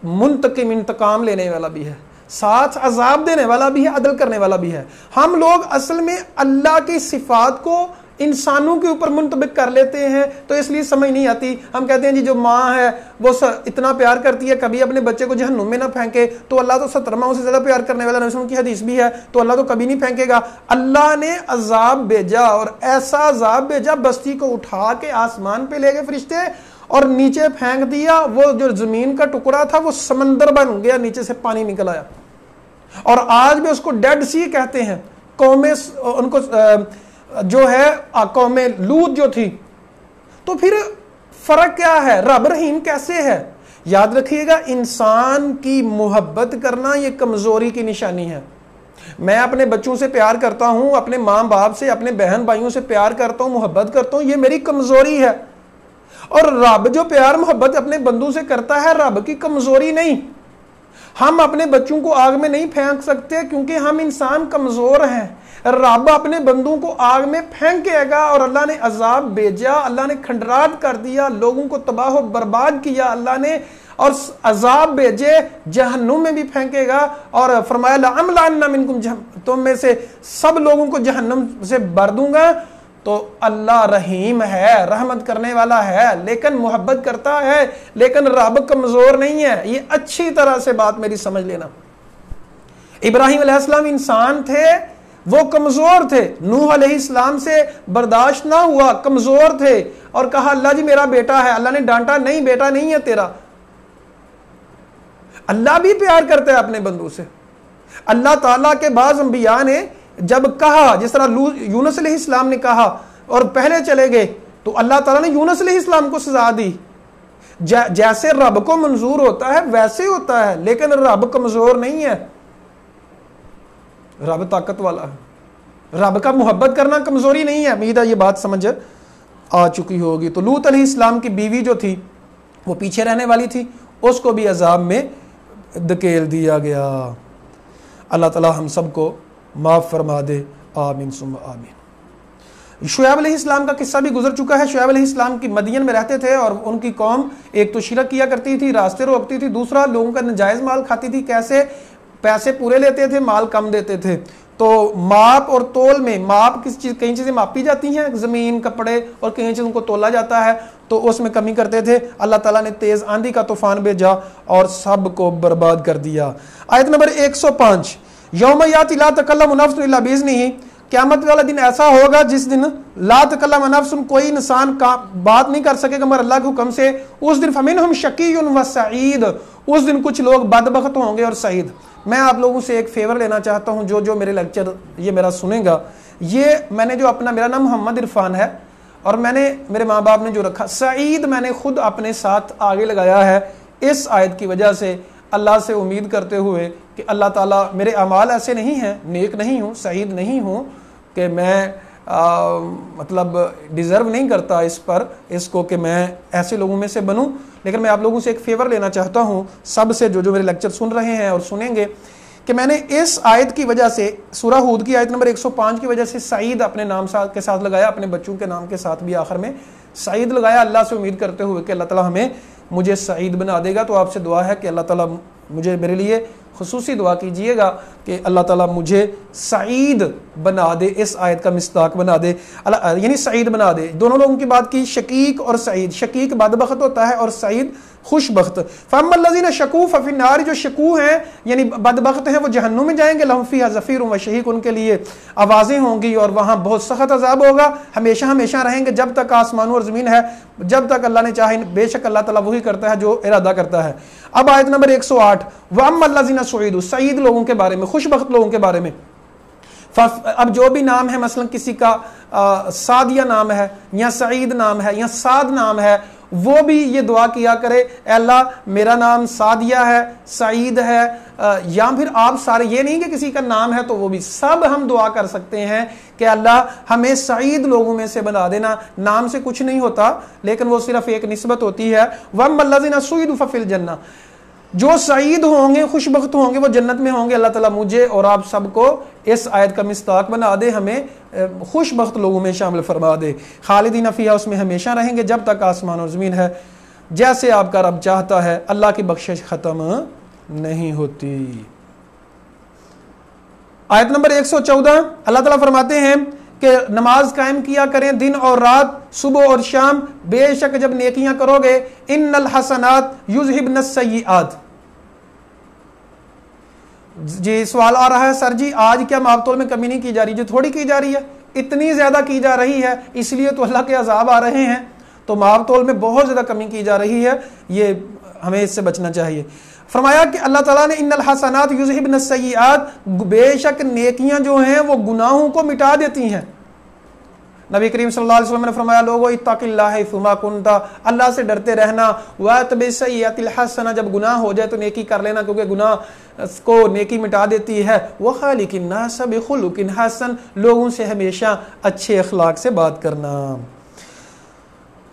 منتقم انتقام لینے والا بھی ہے، ساتھ عذاب دینے والا بھی ہے، عدل کرنے والا بھی ہے۔ ہم لوگ اصل میں اللہ کی صفات کو انسانوں کے اوپر منطبق کر لیتے ہیں، تو اس لیے سمجھ نہیں آتی۔ ہم کہتے ہیں جی جو ماں ہے وہ اتنا پیار کرتی ہے، کبھی اپنے بچے کو جہنم میں نہ پھینکے، تو اللہ تو 70 ماؤں سے زیادہ پیار کرنے والا، رسول کی حدیث بھی ہے، تو اللہ تو کبھی نہیں پھینکے گا۔ اللہ نے عذاب بھیجا، اور ایسا عذاب بھیجا بستی کو اٹھا کے آسمان پہ لے گئے فرشتے اور نیچے پھینک دیا، وہ جو زمین کا ٹکڑا تھا وہ سمندر بن گیا، نیچے سے پانی نکل آیا، اور آج بھی اس کو ڈیڈ سی کہتے ہیں۔ ان کو جو ہے قوم لوط جو تھی، تو پھر فرق کیا ہے؟ رب رحیم کیسے ہے یاد رکھیے گا انسان کی محبت کرنا یہ کمزوری کی نشانی ہے. میں اپنے بچوں سے پیار کرتا ہوں, اپنے ماں باپ سے, اپنے بہن بھائیوں سے پیار کرتا ہوں, محبت کرتا ہوں, یہ میری کمزوری ہے. اور رب جو پیار محبت اپنے بندوں سے کرتا ہے رب کی کمزوری نہیں. ہم اپنے بچوں کو آگ میں نہیں پھینک سکتے کیونکہ ہم انسان کمزور ہیں. رب اپنے بندوں کو آگ میں پھینکے گا, اور اللہ نے عذاب بھیجا, اللہ نے کھنڈرات کر دیا, لوگوں کو تباہ و برباد کیا اللہ نے, اور عذاب بھیجے, جہنم میں بھی پھینکے گا. اور فرمایا لَأَمْلَأَنَّ مِنْكُمْ, تم میں سے سب لوگوں کو جہنم سے بھر دوں گا. تو اللہ رحیم ہے, رحمت کرنے والا ہے, لیکن محبت کرتا ہے, لیکن رب کمزور نہیں ہے. یہ اچھی طرح سے بات میری سمجھ لینا. ابراہیم علیہ السلام انسان تھے, وہ کمزور تھے. نوح علیہ السلام سے برداشت نہ ہوا, کمزور تھے, اور کہا اللہ جی میرا بیٹا ہے. اللہ نے ڈانٹا, نہیں بیٹا نہیں ہے تیرا. اللہ بھی پیار کرتا ہے اپنے بندوں سے. اللہ تعالیٰ کے بعض انبیاء نے جب کہا, جس طرح یونس علیہ السلام نے کہا اور پہلے چلے گئے, تو اللہ تعالیٰ نے یونس علیہ السلام کو سزا دی. جیسے رب کو منظور ہوتا ہے ویسے ہوتا ہے, لیکن رب کمزور نہیں ہے, رب طاقت والا ہے. رب کا محبت کرنا کمزوری نہیں ہے. امید ہے یہ بات سمجھ آ چکی ہوگی. تو لوط علیہ السلام کی بیوی جو تھی وہ پیچھے رہنے والی تھی, اس کو بھی عذاب میں دھکیل دیا گیا. اللہ تعالیٰ ہم سب کو معاف فرما دے, آمین ثم آمین. شعیب علیہ السلام کا قصہ بھی گزر چکا ہے. شعیب علیہ السلام کی مدین میں رہتے تھے, اور ان کی قوم ایک تو شرک کیا کرتی تھی, راستے روکتی تھی, دوسرا لوگوں کا ناجائز مال کھاتی تھی. کیسے؟ پیسے پورے لیتے تھے, مال کم دیتے تھے. تو ماپ اور تول میں, ماپ کس چیز, کئی چیزیں ماپی جاتی ہیں, زمین, کپڑے, اور کئی چیزوں کو تولا جاتا ہے, تو اس میں کمی کرتے تھے. اللہ تعالیٰ نے تیز آندھی کا طوفان بھیجا اور سب کو برباد کر دیا. آیت نمبر 105, یوم یاتی لا تکلم نفس الا باذنہ, قیامت والا دن ایسا ہوگا جس دن لا تکلم نفس, کوئی انسان کا بات نہیں کر سکے گا مگر اللہ کے حکم سے. اس دن فمنہم شقی و سعید, اس دن کچھ لوگ بدبخت ہوں گے اور سعید. میں آپ لوگوں سے ایک فیور لینا چاہتا ہوں, جو میرے لیکچر یہ میرا سنے گا, یہ میں نے جو اپنا, میرا نام محمد عرفان ہے, اور میں نے میرے ماں باپ نے جو رکھا سعید, میں نے خود اپنے ساتھ آگے لگایا ہے اس آیت کی وجہ سے, اللہ سے امید کرتے ہوئے کہ اللہ تعالیٰ, میرے اعمال ایسے نہیں ہیں, نیک نہیں ہوں, سعید نہیں ہوں کہ میں مطلب ڈیزرو نہیں کرتا اس کو کہ میں ایسے لوگوں میں سے بنوں. لیکن میں آپ لوگوں سے ایک فیور لینا چاہتا ہوں, سب سے جو میرے لیکچر سن رہے ہیں اور سنیں گے, کہ میں نے اس آیت کی وجہ سے, سورہ ہود کی آیت نمبر 105 کی وجہ سے سعید اپنے نام کے ساتھ لگایا, اپنے بچوں کے نام کے ساتھ بھی آخر میں سعید لگایا, اللہ سے امید کرتے ہوئے کہ اللہ تعالیٰ مجھے سعید بنا دے گا. تو آپ سے دعا ہے کہ اللہ تعالیٰ میرے لیے خصوصی دعا کیجئے گا کہ اللہ تعالیٰ مجھے سعید بنا دے, اس آیت کا مصداق بنا دے, یعنی سعید بنا دے. دونوں لوگوں کی بات کی, شقیق اور سعید. شقیق بدبخت ہوتا ہے اور سعید خوش بخت. فَأَمَّا الَّذِينَ شَقُوا فَفِي النَّارِ, جو شقو ہیں یعنی بدبخت ہیں, وہ جہنم میں جائیں گے. لَهُمْ فِيهَا زَفِيرٌ وَشَهِيقٌ, ان کے لیے آوازیں ہوں گی اور وہاں بہت سخت عذاب ہوگا. ہمیشہ ہمیشہ رہیں گے جب تک آسمانوں اور زمین ہے, جب تک اللہ نے چاہے. بے شک اللہ تعالیٰ وہی کرتا ہے جو ارادہ کرتا ہے. اب آیت نمبر 108, وَأَمَّا الَّذِينَ سُعِيدُوا, سعید لوگوں کے بارے میں, خوش بخت لوگوں کے بارے میں. اب جو بھی نام ہے, مثلا کسی کا سعدیہ نام ہے, یا سعید نام ہے, یا سعد نام ہے, وہ بھی یہ دعا کیا کرے, اے اللہ میرا نام سعدیہ ہے, سعید ہے, یا پھر آپ سارے, یہ نہیں کہ کسی کا نام ہے تو وہ بھی, سب ہم دعا کر سکتے ہیں کہ اللہ ہمیں سعید لوگوں میں سے بنا دینا. نام سے کچھ نہیں ہوتا, لیکن وہ صرف ایک نسبت ہوتی ہے. وَأَمَّا الَّذِينَ سُعِدُوا فَفِي الْجَنَّةِ, جو سعید ہوں گے, خوش بخت ہوں گے, وہ جنت میں ہوں گے. اللہ تعالیٰ مجھے اور آپ سب کو اس آیت کا مصداق بنا دے, ہمیں خوش بخت لوگوں میں شامل فرما دے. خالدین فیہا, اس میں ہمیشہ رہیں گے جب تک آسمان اور زمین ہے. جیسے آپ کا رب چاہتا ہے, اللہ کی بخشش ختم نہیں ہوتی. آیت نمبر 114, اللہ تعالیٰ فرماتے ہیں کہ نماز قائم کیا کریں دن اور رات, صبح اور شام, بے شک جب نیکیاں کرو گے, ان الحسنات یذہبن السیئات. جی سوال آ رہا ہے, سر جی آج کیا ماپ تول میں کمی نہیں کی جا رہی؟ جو تھوڑی کی جا رہی ہے, اتنی زیادہ کی جا رہی ہے, اس لیے تو اللہ کے عذاب آ رہے ہیں. تو ماپ تول میں بہت زیادہ کمی کی جا رہی ہے, یہ ہمیں اس سے بچنا چاہیے. فرمایا کہ اللہ تعالیٰ نے ان الحسنات یذہبن السیئات, بے شک نیکیاں جو ہیں وہ گناہوں کو مٹا دیتی ہیں. نبی کریم صلی اللہ علیہ وسلم نے فرمایا لوگو اتقوا ثم کنتا، اللہ سے ڈرتے رہنا، واتبع السیئۃ الحسنہ، جب گناہ ہو جائے تو نیکی کر لینا کیونکہ گناہ کو نیکی مٹا دیتی ہے، وخالق الناس بخلق حسن، لوگوں سے ہمیشہ اچھے اخلاق سے بات کرنا۔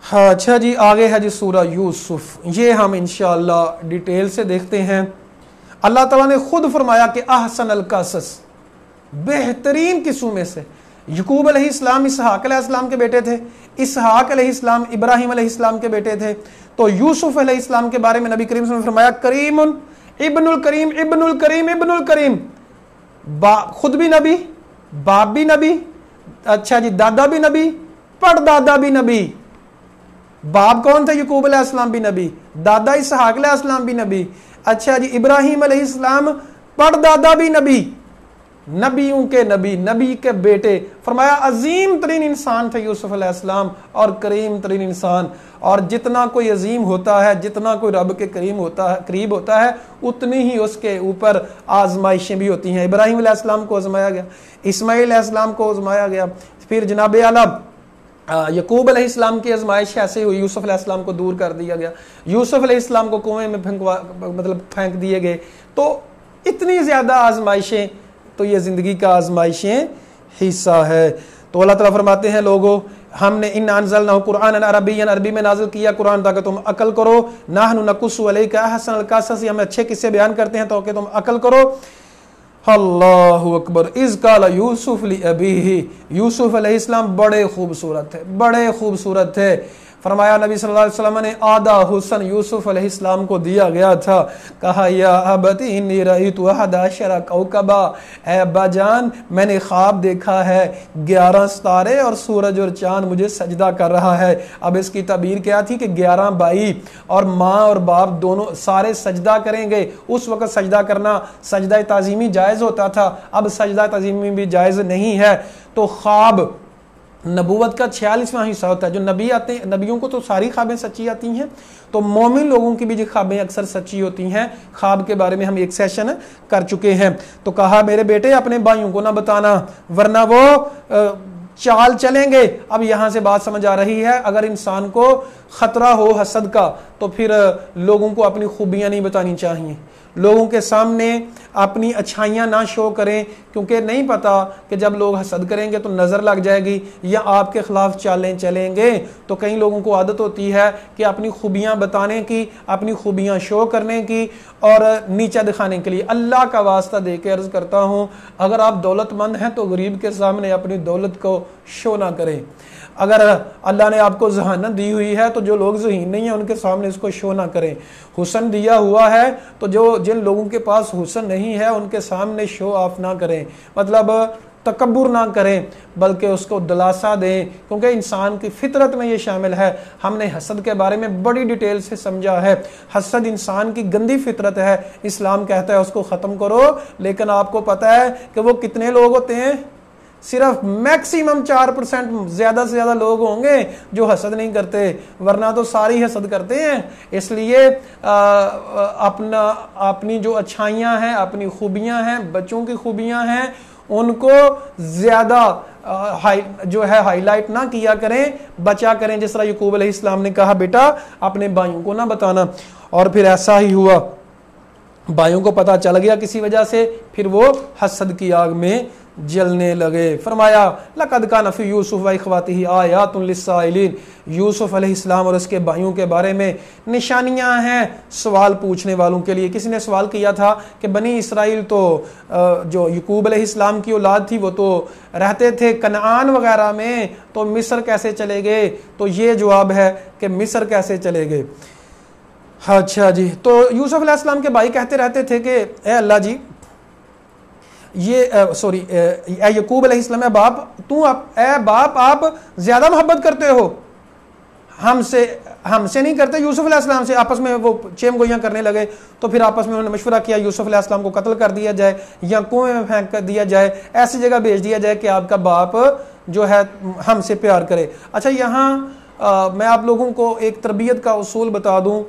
اچھا جی آگے ہے جی سورہ یوسف، یہ ہم انشاءاللہ ڈیٹیل سے دیکھتے ہیں۔ اللہ تعالیٰ نے خود فرمایا کہ احسن القصص، بہترین قصوں میں سے۔ یعقوب علیہ السلام اسحاق علیہ السلام کے بیٹے تھے، اسحاق علیہ السلام ابراہیم علیہ السلام کے بیٹے تھے، تو یوسف علیہ السلام کے بارے میں نبی کریم صلی اللہ علیہ وسلم نے فرمایا کریم ابن الکریم ابن الکریم ابن الکریم، خود بھی نبی، باپ بھی نبی، اچھا جی دادا بھی نبی، پڑدادا بھی نبی۔ باپ کون تھے؟ یعقوب علیہ السلام بھی نبی، دادا اسحاق علیہ السلام بھی نبی، اچھا جی ابراہیم علیہ السلام پڑدادا بھی نبی، نبیوں کے نبی، نبی کے بیٹے۔ فرمایا عظیم ترین انسان تھے یوسف علیہ السلام اور کریم ترین انسان، اور جتنا کوئی عظیم ہوتا ہے، جتنا کوئی رب کے قریب ہوتا ہے، اتنی ہی اس کے اوپر آزمائشیں بھی ہوتی ہیں۔ ابراہیم علیہ السلام کو آزمایا گیا، اسماعیل علیہ السلام کو آزمایا گیا، پھر جناب اعلیٰ یعقوب علیہ السلام کی آزمائش ایسے ہوئی، یوسف علیہ السلام کو دور کر دیا گیا، یوسف علیہ السلام کو کنویں میں پھینک دیے گئے۔ تو اتنی زیادہ آزمائشیں، تو یہ زندگی کا آزمائشیں حصہ ہے۔ تو اللہ تعالیٰ فرماتے ہیں لوگو ہم نے ان انزلنہ قرآن عربی، عربی میں نازل کیا قرآن تاکہ تم عقل کرو، نحن نقص علیک احسن القصص، ہم اچھے قصے بیان کرتے ہیں تاکہ تم عقل کرو۔ اللہ اکبر۔ اذ قال یوسف لابیہ، یوسف علیہ السلام بڑے خوبصورت تھے، بڑے خوبصورت تھے۔ فرمایا نبی صلی اللہ علیہ وسلم نے آدھا حسن یوسف علیہ السلام کو دیا گیا تھا۔ کہا یا ابتی انی رأیت 11 کوکبا، اے ابا جان میں نے خواب دیکھا ہے 11 ستارے اور سورج اور چاند مجھے سجدہ کر رہا ہے۔ اب اس کی تعبیر کیا تھی کہ 11 بھائی اور ماں اور باپ دونوں سارے سجدہ کریں گے۔ اس وقت سجدہ کرنا سجدہ تعظیمی جائز ہوتا تھا، اب سجدہ تعظیمی بھی جائز نہیں ہے۔ تو خواب نبوت کا 46واں حصہ ہوتا ہے۔ جو نبی آتے ہیں، نبیوں کو تو ساری خوابیں سچی آتی ہیں، تو مومن لوگوں کی بھی جو خوابیں اکثر سچی ہوتی ہیں۔ خواب کے بارے میں ہم ایک سیشن کر چکے ہیں۔ تو کہا میرے بیٹے اپنے بھائیوں کو نہ بتانا ورنہ وہ چال چلیں گے۔ اب یہاں سے بات سمجھ آ رہی ہے، اگر انسان کو خطرہ ہو حسد کا تو پھر لوگوں کو اپنی خوبیاں نہیں بتانی چاہیے، لوگوں کے سامنے اپنی اچھائیاں نہ شو کریں، کیونکہ نہیں پتا کہ جب لوگ حسد کریں گے تو نظر لگ جائے گی یا آپ کے خلاف چالیں چلیں گے۔ تو کئی لوگوں کو عادت ہوتی ہے کہ اپنی خوبیاں بتانے کی، اپنی خوبیاں شو کرنے کی اور نیچا دکھانے کے لیے۔ اللہ کا واسطہ دے کے عرض کرتا ہوں، اگر آپ دولت مند ہیں تو غریب کے سامنے اپنی دولت کو شو نہ کریں۔ اگر اللہ نے آپ کو ذہانت دی ہوئی ہے تو جو لوگ ذہین نہیں ہیں ان کے سامنے اس کو شو نہ کریں۔ حسن دیا ہوا ہے تو جن لوگوں کے پاس حسن نہیں ہے ان کے سامنے شو آف نہ کریں، مطلب تکبر نہ کریں، بلکہ اس کو دلاسا دیں، کیونکہ انسان کی فطرت میں یہ شامل ہے۔ ہم نے حسد کے بارے میں بڑی ڈیٹیل سے سمجھا ہے۔ حسد انسان کی گندی فطرت ہے، اسلام کہتا ہے اس کو ختم کرو، لیکن آپ کو پتہ ہے کہ وہ کتنے لوگ ہوتے ہیں؟ صرف میکسیمم 4% زیادہ سے زیادہ لوگ ہوں گے جو حسد نہیں کرتے، ورنہ تو ساری حسد کرتے ہیں۔ اس لیے اپنی جو اچھائیاں ہیں، اپنی خوبیاں ہیں، بچوں کی خوبیاں ہیں، ان کو زیادہ جو ہے ہائی لائٹ نہ کیا کریں، بچا کریں، جس طرح یعقوب علیہ السلام نے کہا بیٹا اپنے بھائیوں کو نہ بتانا، اور پھر ایسا ہی ہوا، بھائیوں کو پتہ چل گیا کسی وجہ سے، پھر وہ حسد کی آگ میں جلنے لگے۔ فرمایا لقد کان فی یوسف و اخواتہ آیات للسائلین، یوسف علیہ السلام اور اس کے بھائیوں کے بارے میں نشانیاں ہیں سوال پوچھنے والوں کے لیے۔ کسی نے سوال کیا تھا کہ بنی اسرائیل تو جو یعقوب علیہ السلام کی اولاد تھی وہ تو رہتے تھے کنعان وغیرہ میں، تو مصر کیسے چلے گئے؟ تو یہ جواب ہے کہ مصر کیسے چلے گئے۔ اچھا جی، تو یوسف علیہ السلام کے بھائی کہتے رہتے تھے کہ اے اللہ جی، اے یعقوب علیہ السلام، اے باپ آپ زیادہ محبت کرتے ہو، ہم سے نہیں کرتے، یوسف علیہ السلام سے۔ آپس میں وہ چیم گوئیاں کرنے لگے، تو پھر آپس میں انہوں نے مشورہ کیا یوسف علیہ السلام کو قتل کر دیا جائے یا کنویں میں پھینک کر دیا جائے، ایسی جگہ بھیج دیا جائے کہ آپ کا باپ جو ہے ہم سے پیار کرے۔ اچھا، یہاں میں آپ لوگوں کو ایک تربیت کا اصول بتا دوں،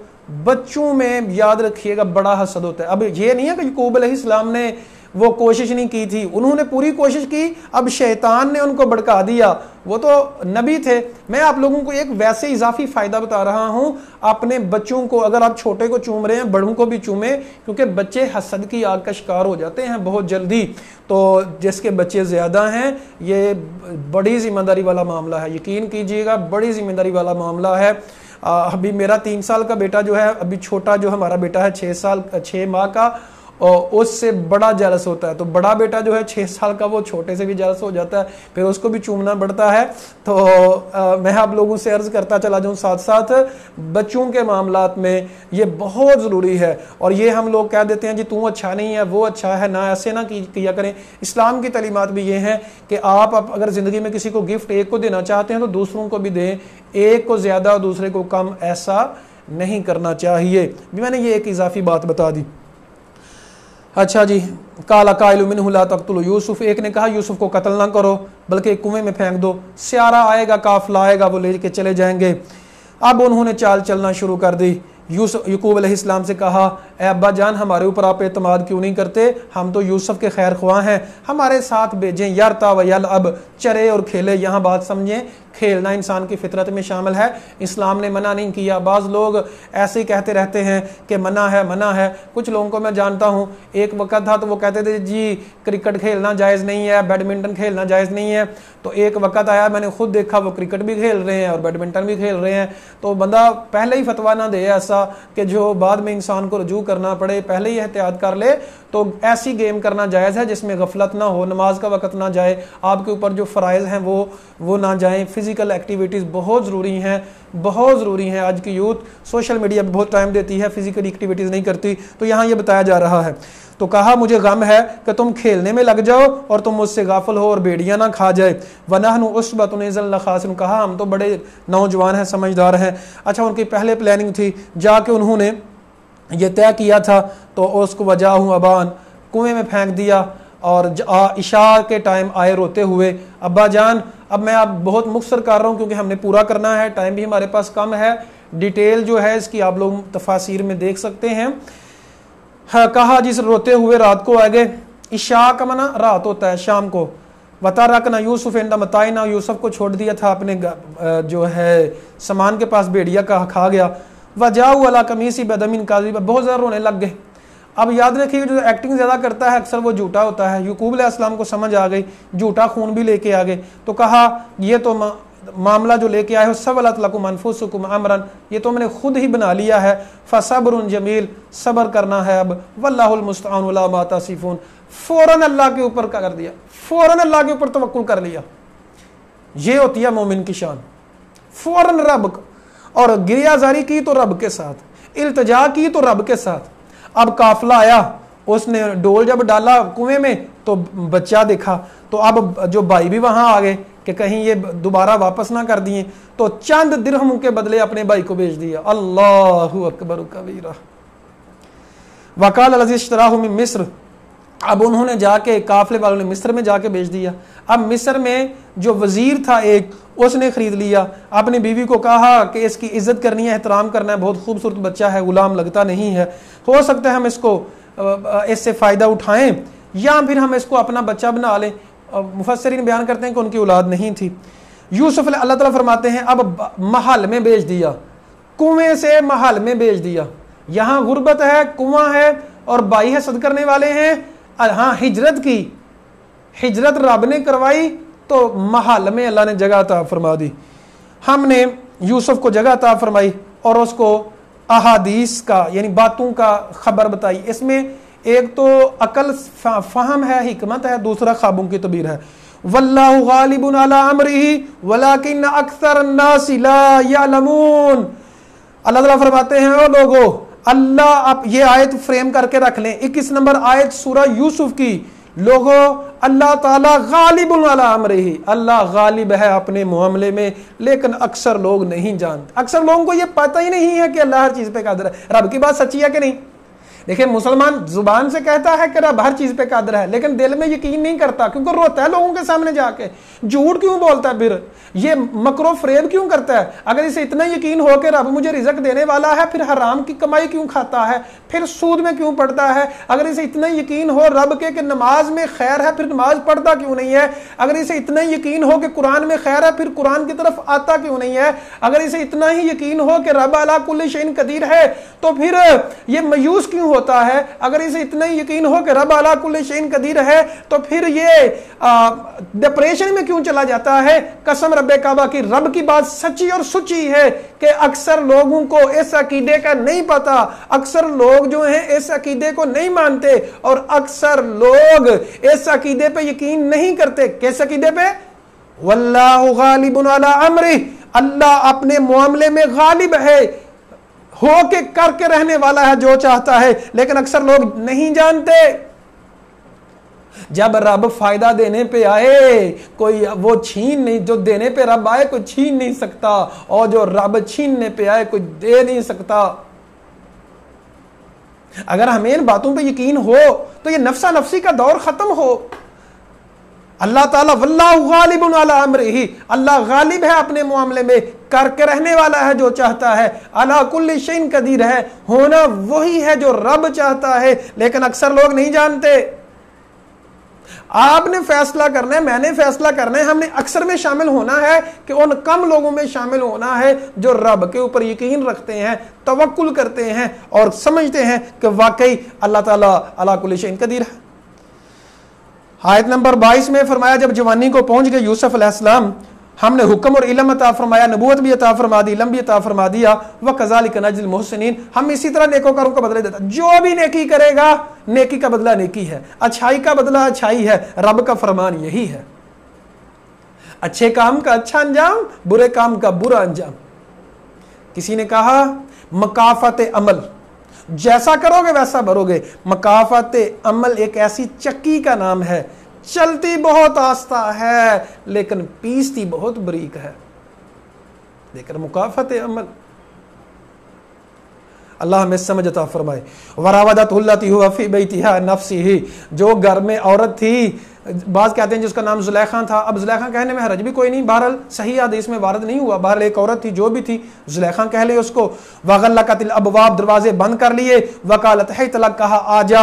بچوں میں یاد رکھیے گا بڑا حسد ہوتا ہے۔ اب یہ نہیں ہے کہ یعقوب علیہ السلام نے وہ کوشش نہیں کی تھی، انہوں نے پوری کوشش کی، اب شیطان نے ان کو بھڑکا دیا، وہ تو نبی تھے۔ میں آپ لوگوں کو ایک ویسے اضافی فائدہ بتا رہا ہوں، اپنے بچوں کو اگر آپ چھوٹے کو چوم رہے ہیں بڑوں کو بھی چومیں، کیونکہ بچے حسد کی آگ کا شکار ہو جاتے ہیں بہت جلدی۔ تو جس کے بچے زیادہ ہیں یہ بڑی ذمہ داری والا معاملہ ہے، یقین کیجئے گا بڑی ذمہ داری والا معاملہ ہے۔ ابھی میرا 3 سال کا بیٹا جو ہے، ابھی چھوٹا جو ہمارا بیٹا ہے 6 ماہ کا، اس سے بڑا جیلس ہوتا ہے، تو بڑا بیٹا جو ہے 6 سال کا وہ چھوٹے سے بھی جیلس ہو جاتا ہے، پھر اس کو بھی چومنا پڑتا ہے۔ تو میں آپ لوگوں سے عرض کرتا چلا جاؤں ساتھ ساتھ بچوں کے معاملات میں یہ بہت ضروری ہے۔ اور یہ ہم لوگ کہہ دیتے ہیں جی تو اچھا نہیں ہے وہ اچھا ہے، نہ ایسے نہ کیا کریں۔ اسلام کی تعلیمات بھی یہ ہیں کہ آپ اگر زندگی میں کسی کو گفٹ ایک کو دینا چاہتے ہیں تو دوسروں کو بھی دیں، ایک کو زیادہ دوسرے کو کم ایسا نہیں کرنا چاہیے۔ میں نے یہ ایک اضافی بات بتا دی۔ اچھا جی، قال قائل منہ لا تقتلوا یوسف، ایک نے کہا یوسف کو قتل نہ کرو بلکہ کنویں میں پھینک دو، سیارہ آئے گا قافلہ آئے گا وہ لے کے چلے جائیں گے۔ اب انہوں نے چال چلنا شروع کر دی۔ یعقوب علیہ السلام سے کہا اے ابا جان ہمارے اوپر آپ اعتماد کیوں نہیں کرتے، ہم تو یوسف کے خیر خواہ ہیں، ہمارے ساتھ بھیجیں، یرتا و یلعب، چرے اور کھیلے۔ یہاں بات سمجھیں، کھیلنا انسان کی فطرت میں شامل ہے، اسلام نے منع نہیں کیا۔ بعض لوگ ایسے ہی کہتے رہتے ہیں کہ منع ہے منع ہے۔ کچھ لوگوں کو میں جانتا ہوں، ایک وقت تھا تو وہ کہتے تھے جی کرکٹ کھیلنا جائز نہیں ہے، بیڈمنٹن کھیلنا جائز نہیں ہے۔ تو ایک وقت آیا میں نے خود دیکھا وہ کرکٹ بھی کھیل رہے ہیں اور بیڈمنٹن بھی کھیل رہے ہیں۔ تو بندہ پہلے ہی فتویٰ نہ دے ایسا کہ جو بعد میں انسان کو رجوع کرنا پڑے، پہلے ہی احتیاط کر لے۔ تو ایسی گیم کرنا جائز ہے جس میں غفلت نہ ہو، نماز کا وقت نہ جائے، آپ کے اوپر جو فرائض ہیں وہ نہ جائیں۔ فزیکل ایکٹیویٹیز بہت ضروری ہیں، بہت ضروری ہیں۔ آج کی یوتھ سوشل میڈیا پہ بہت ٹائم دیتی ہے، فزیکل ایکٹیویٹیز نہیں کرتی، تو یہاں یہ بتایا جا رہا ہے۔ تو کہا مجھے غم ہے کہ تم کھیلنے میں لگ جاؤ اور تم مجھ سے غافل ہو اور بیڑیاں نہ کھا جائے۔ وَنَحْنُ عُصْبَةٌ إِذًا لَخَاسِرُونَ، کہا ہم تو بڑے نوجوان ہیں، سمجھدار ہیں۔ اچھا ان کی پہلے پلاننگ تھی، جا کے انہوں نے یہ طے کیا تھا، تو اس کو وجاہُ ابان، کنویں میں پھینک دیا، اور عشاء کے ٹائم آئے روتے ہوئے ابا جان۔ اب میں اب بہت مختصر کر رہا ہوں کیونکہ ہم نے پورا کرنا ہے، ٹائم بھی ہمارے پاس کم ہے، ڈیٹیل جو ہے اس کی آپ لوگ تفاسیر میں دیکھ سکتے ہیں۔ کہا جس روتے ہوئے رات کو آئے گئے، عشاء کا معنی رات ہوتا ہے شام کو۔ وَتَرَكْنَا يُوسُفَ عِندَ مَتَاعِنَا، یوسف کو چھوڑ دیا تھا اپنے جو ہے سامان کے پاس، بھیڑیا کا کھا گیا۔ وَجَاءُوا عَلَىٰ قَمِيصِهِ بِدَمٍ كَاذِبٍ، بہت زیادہ رونے لگ گئے۔ اب یاد رکھیے جو ایکٹنگ زیادہ کرتا ہے اکثر وہ جھوٹا ہوتا ہے۔ یعقوب علیہ السلام کو سمجھ آ گئی، جھوٹا خون بھی لے کے آ گئے، تو کہا یہ تو معاملہ جو لے کے آئے ہو سَوَلَتْ لَكُمْ أَنفُسُكُمْ أَمْرًا، یہ تو میں نے خود ہی بنا لیا ہے، فَصَبْرٌ جَمِيلٌ، صبر کرنا ہے اب، وَاللَّهُ الْمُسْتَعَانُ عَلَىٰ مَا تَصِفُونَ، فوراً اللہ کے اوپر کر دیا، فوراً اللہ کے اوپر توکل کر لیا۔ یہ ہوتی ہے مومن کی شان، فوراً رب، اور گریہ زاری کی تو رب کے ساتھ، التجا کی تو رب کے ساتھ۔ اب قافلہ آیا، اس نے ڈول جب ڈالا کنویں میں تو بچہ دیکھا، تو اب جو بھائی بھی وہاں آ گئے کہ کہیں یہ دوبارہ واپس نہ کر دیے، تو چند درہموں کے بدلے اپنے بھائی کو بیچ دیا۔ اللہ اکبر کبیرہ۔ وقال الذی اشتراہ من مصر، اب انہوں نے جا کے قافلے والوں نے مصر میں جا کے بیچ دیا۔ اب مصر میں جو وزیر تھا ایک، اس نے خرید لیا، اپنی بیوی کو کہا کہ اس کی عزت کرنی ہے، احترام کرنا ہے، بہت خوبصورت بچہ ہے، غلام لگتا نہیں ہے، ہو سکتا ہے ہم اس سے فائدہ اٹھائیں یا پھر ہم اس کو اپنا بچہ بنا لیں۔ مفسرین بیان کرتے ہیں کہ ان کی اولاد نہیں تھی۔ یوسف اللہ تعالیٰ فرماتے ہیں اب محل میں بیچ دیا، کنویں سے محل میں بیچ دیا۔ یہاں غربت ہے، کنواں ہے اور بھائی حسد کرنے والے ہیں۔ ہاں ہجرت کی، ہجرت رب نے کروائی تو محل میں اللہ نے جگہ عطا فرما دی۔ ہم نے یوسف کو جگہ عطا فرمائی اور اس کو احادیث کا یعنی باتوں کا خبر بتائی۔ اس میں ایک تو عقل فہم ہے، حکمت ہے، دوسرا خوابوں کی تعبیر ہے۔ واللہ غالب علی امرہ ولکن اکثر الناس لا یعلمون، اللہ تعالیٰ فرماتے ہیں او لوگو، اللہ آپ یہ آیت فریم کر کے رکھ لیں، 21 نمبر آیت سورہ یوسف کی، لوگو اللہ تعالیٰ غالب علی امرہ، اللہ غالب ہے اپنے معاملے میں، لیکن اکثر لوگ نہیں جانتے۔ اکثر لوگوں کو یہ پتہ ہی نہیں ہے کہ اللہ ہر چیز پہ قادر ہے۔ رب کی بات سچی ہے کہ نہیں؟ دیکھیں مسلمان زبان سے کہتا ہے کہ رب ہر چیز پہ قادر ہے، لیکن دل میں یقین نہیں کرتا، کیونکہ روتا ہے لوگوں کے سامنے جا کے، جھوٹ کیوں بولتا ہے، پھر یہ مکر و فریب کیوں کرتا ہے؟ اگر اسے اتنا یقین ہو کہ رب مجھے رزق دینے والا ہے، پھر حرام کی کمائی کیوں کھاتا ہے، پھر سود میں کیوں پڑتا ہے؟ اگر اسے اتنا یقین ہو رب کے کہ نماز میں خیر ہے، پھر نماز پڑھتا کیوں نہیں ہے؟ اگر اسے اتنا یقین ہو کہ قرآن میں خیر ہے، پھر قرآن کی طرف آتا کیوں نہیں ہے؟ اگر اسے اتنا ہی یقین ہو کہ رب علی کل شیء قدیر ہے، تو پھر یہ مایوس کیوں ہوتا ہے؟ اگر اسے اتنا ہی یقین ہو کہ رب علی کل شیء قدیر ہے، تو پھر یہ ڈپریشن میں کیوں چلا جاتا ہے؟ قسم رب کعبہ کی، رب کی بات سچی اور سچی ہے کہ اکثر لوگوں کو اس عقیدے کا نہیں پتا، اکثر لوگ جو ہیں اس عقیدے کو نہیں مانتے، اور اکثر لوگ اس عقیدے پہ یقین نہیں کرتے۔ کس عقیدے پہ؟ واللہ غالب علی امرہ، اللہ اپنے معاملے میں غالب ہے، ہو کے کر کے رہنے والا ہے جو چاہتا ہے، لیکن اکثر لوگ نہیں جانتے۔ جب رب فائدہ دینے پہ آئے کوئی وہ چھین نہیں، جو دینے پہ رب آئے کوئی چھین نہیں سکتا، اور جو رب چھیننے پہ آئے کوئی دے نہیں سکتا۔ اگر ہمیں ان باتوں پہ یقین ہو تو یہ نفسا نفسی کا دور ختم ہو۔ اللہ تعالیٰ واللہ غالب علی امرہ، اللہ غالب ہے اپنے معاملے میں، کر کے رہنے والا ہے جو چاہتا ہے، علی کل شیء قدیر ہے، ہونا وہی ہے جو رب چاہتا ہے، لیکن اکثر لوگ نہیں جانتے۔ آپ نے فیصلہ کرنا ہے، میں نے فیصلہ کرنا ہے، ہم نے اکثر میں شامل ہونا ہے کہ ان کم لوگوں میں شامل ہونا ہے جو رب کے اوپر یقین رکھتے ہیں، توکل کرتے ہیں اور سمجھتے ہیں کہ واقعی اللہ تعالیٰ علی کل شیء قدیر ہے۔ آیت نمبر 22 میں فرمایا جب جوانی کو پہنچ گئے یوسف علیہ السلام، ہم نے حکم اور علم عطا فرمایا، نبوت بھی عطا فرما دی، علم بھی عطا فرما دیا، وَكَذَلِكَ نَجْزِي الْمُحْسِنِينَ، ہم اسی طرح نیکوکاروں کا بدلہ دیتا۔ جو بھی نیکی کرے گا نیکی کا بدلہ نیکی ہے، اچھائی کا بدلہ اچھائی ہے، رب کا فرمان یہی ہے، اچھے کام کا اچھا انجام، برے کام کا برا انجام۔ کسی نے کہا مکافات عمل، جیسا کرو گے ویسا بھرو گے۔ مکافات عمل ایک ایسی چکی کا نام ہے، چلتی بہت آہستہ ہے لیکن پیستی بہت بریک ہے، لیکن مکافات عمل۔ اللہ ہمیں سمجھ عطا فرمائے۔ وراودتہ التی هو فی بیتہا عن نفسہ، جو گھر میں عورت تھی، بعض کہتے ہیں جس کا نام زلیخا تھا، اب زلیخا کہنے میں حرج بھی کوئی نہیں، بہرحال صحیح حدیث میں وارد نہیں ہوا، بہرحال ایک عورت تھی جو بھی تھی، زلیخا کہہ لے اس کو۔ وغلقت الابواب، دروازے بند کر لیے، وقالت حیت لک، کہا آ جا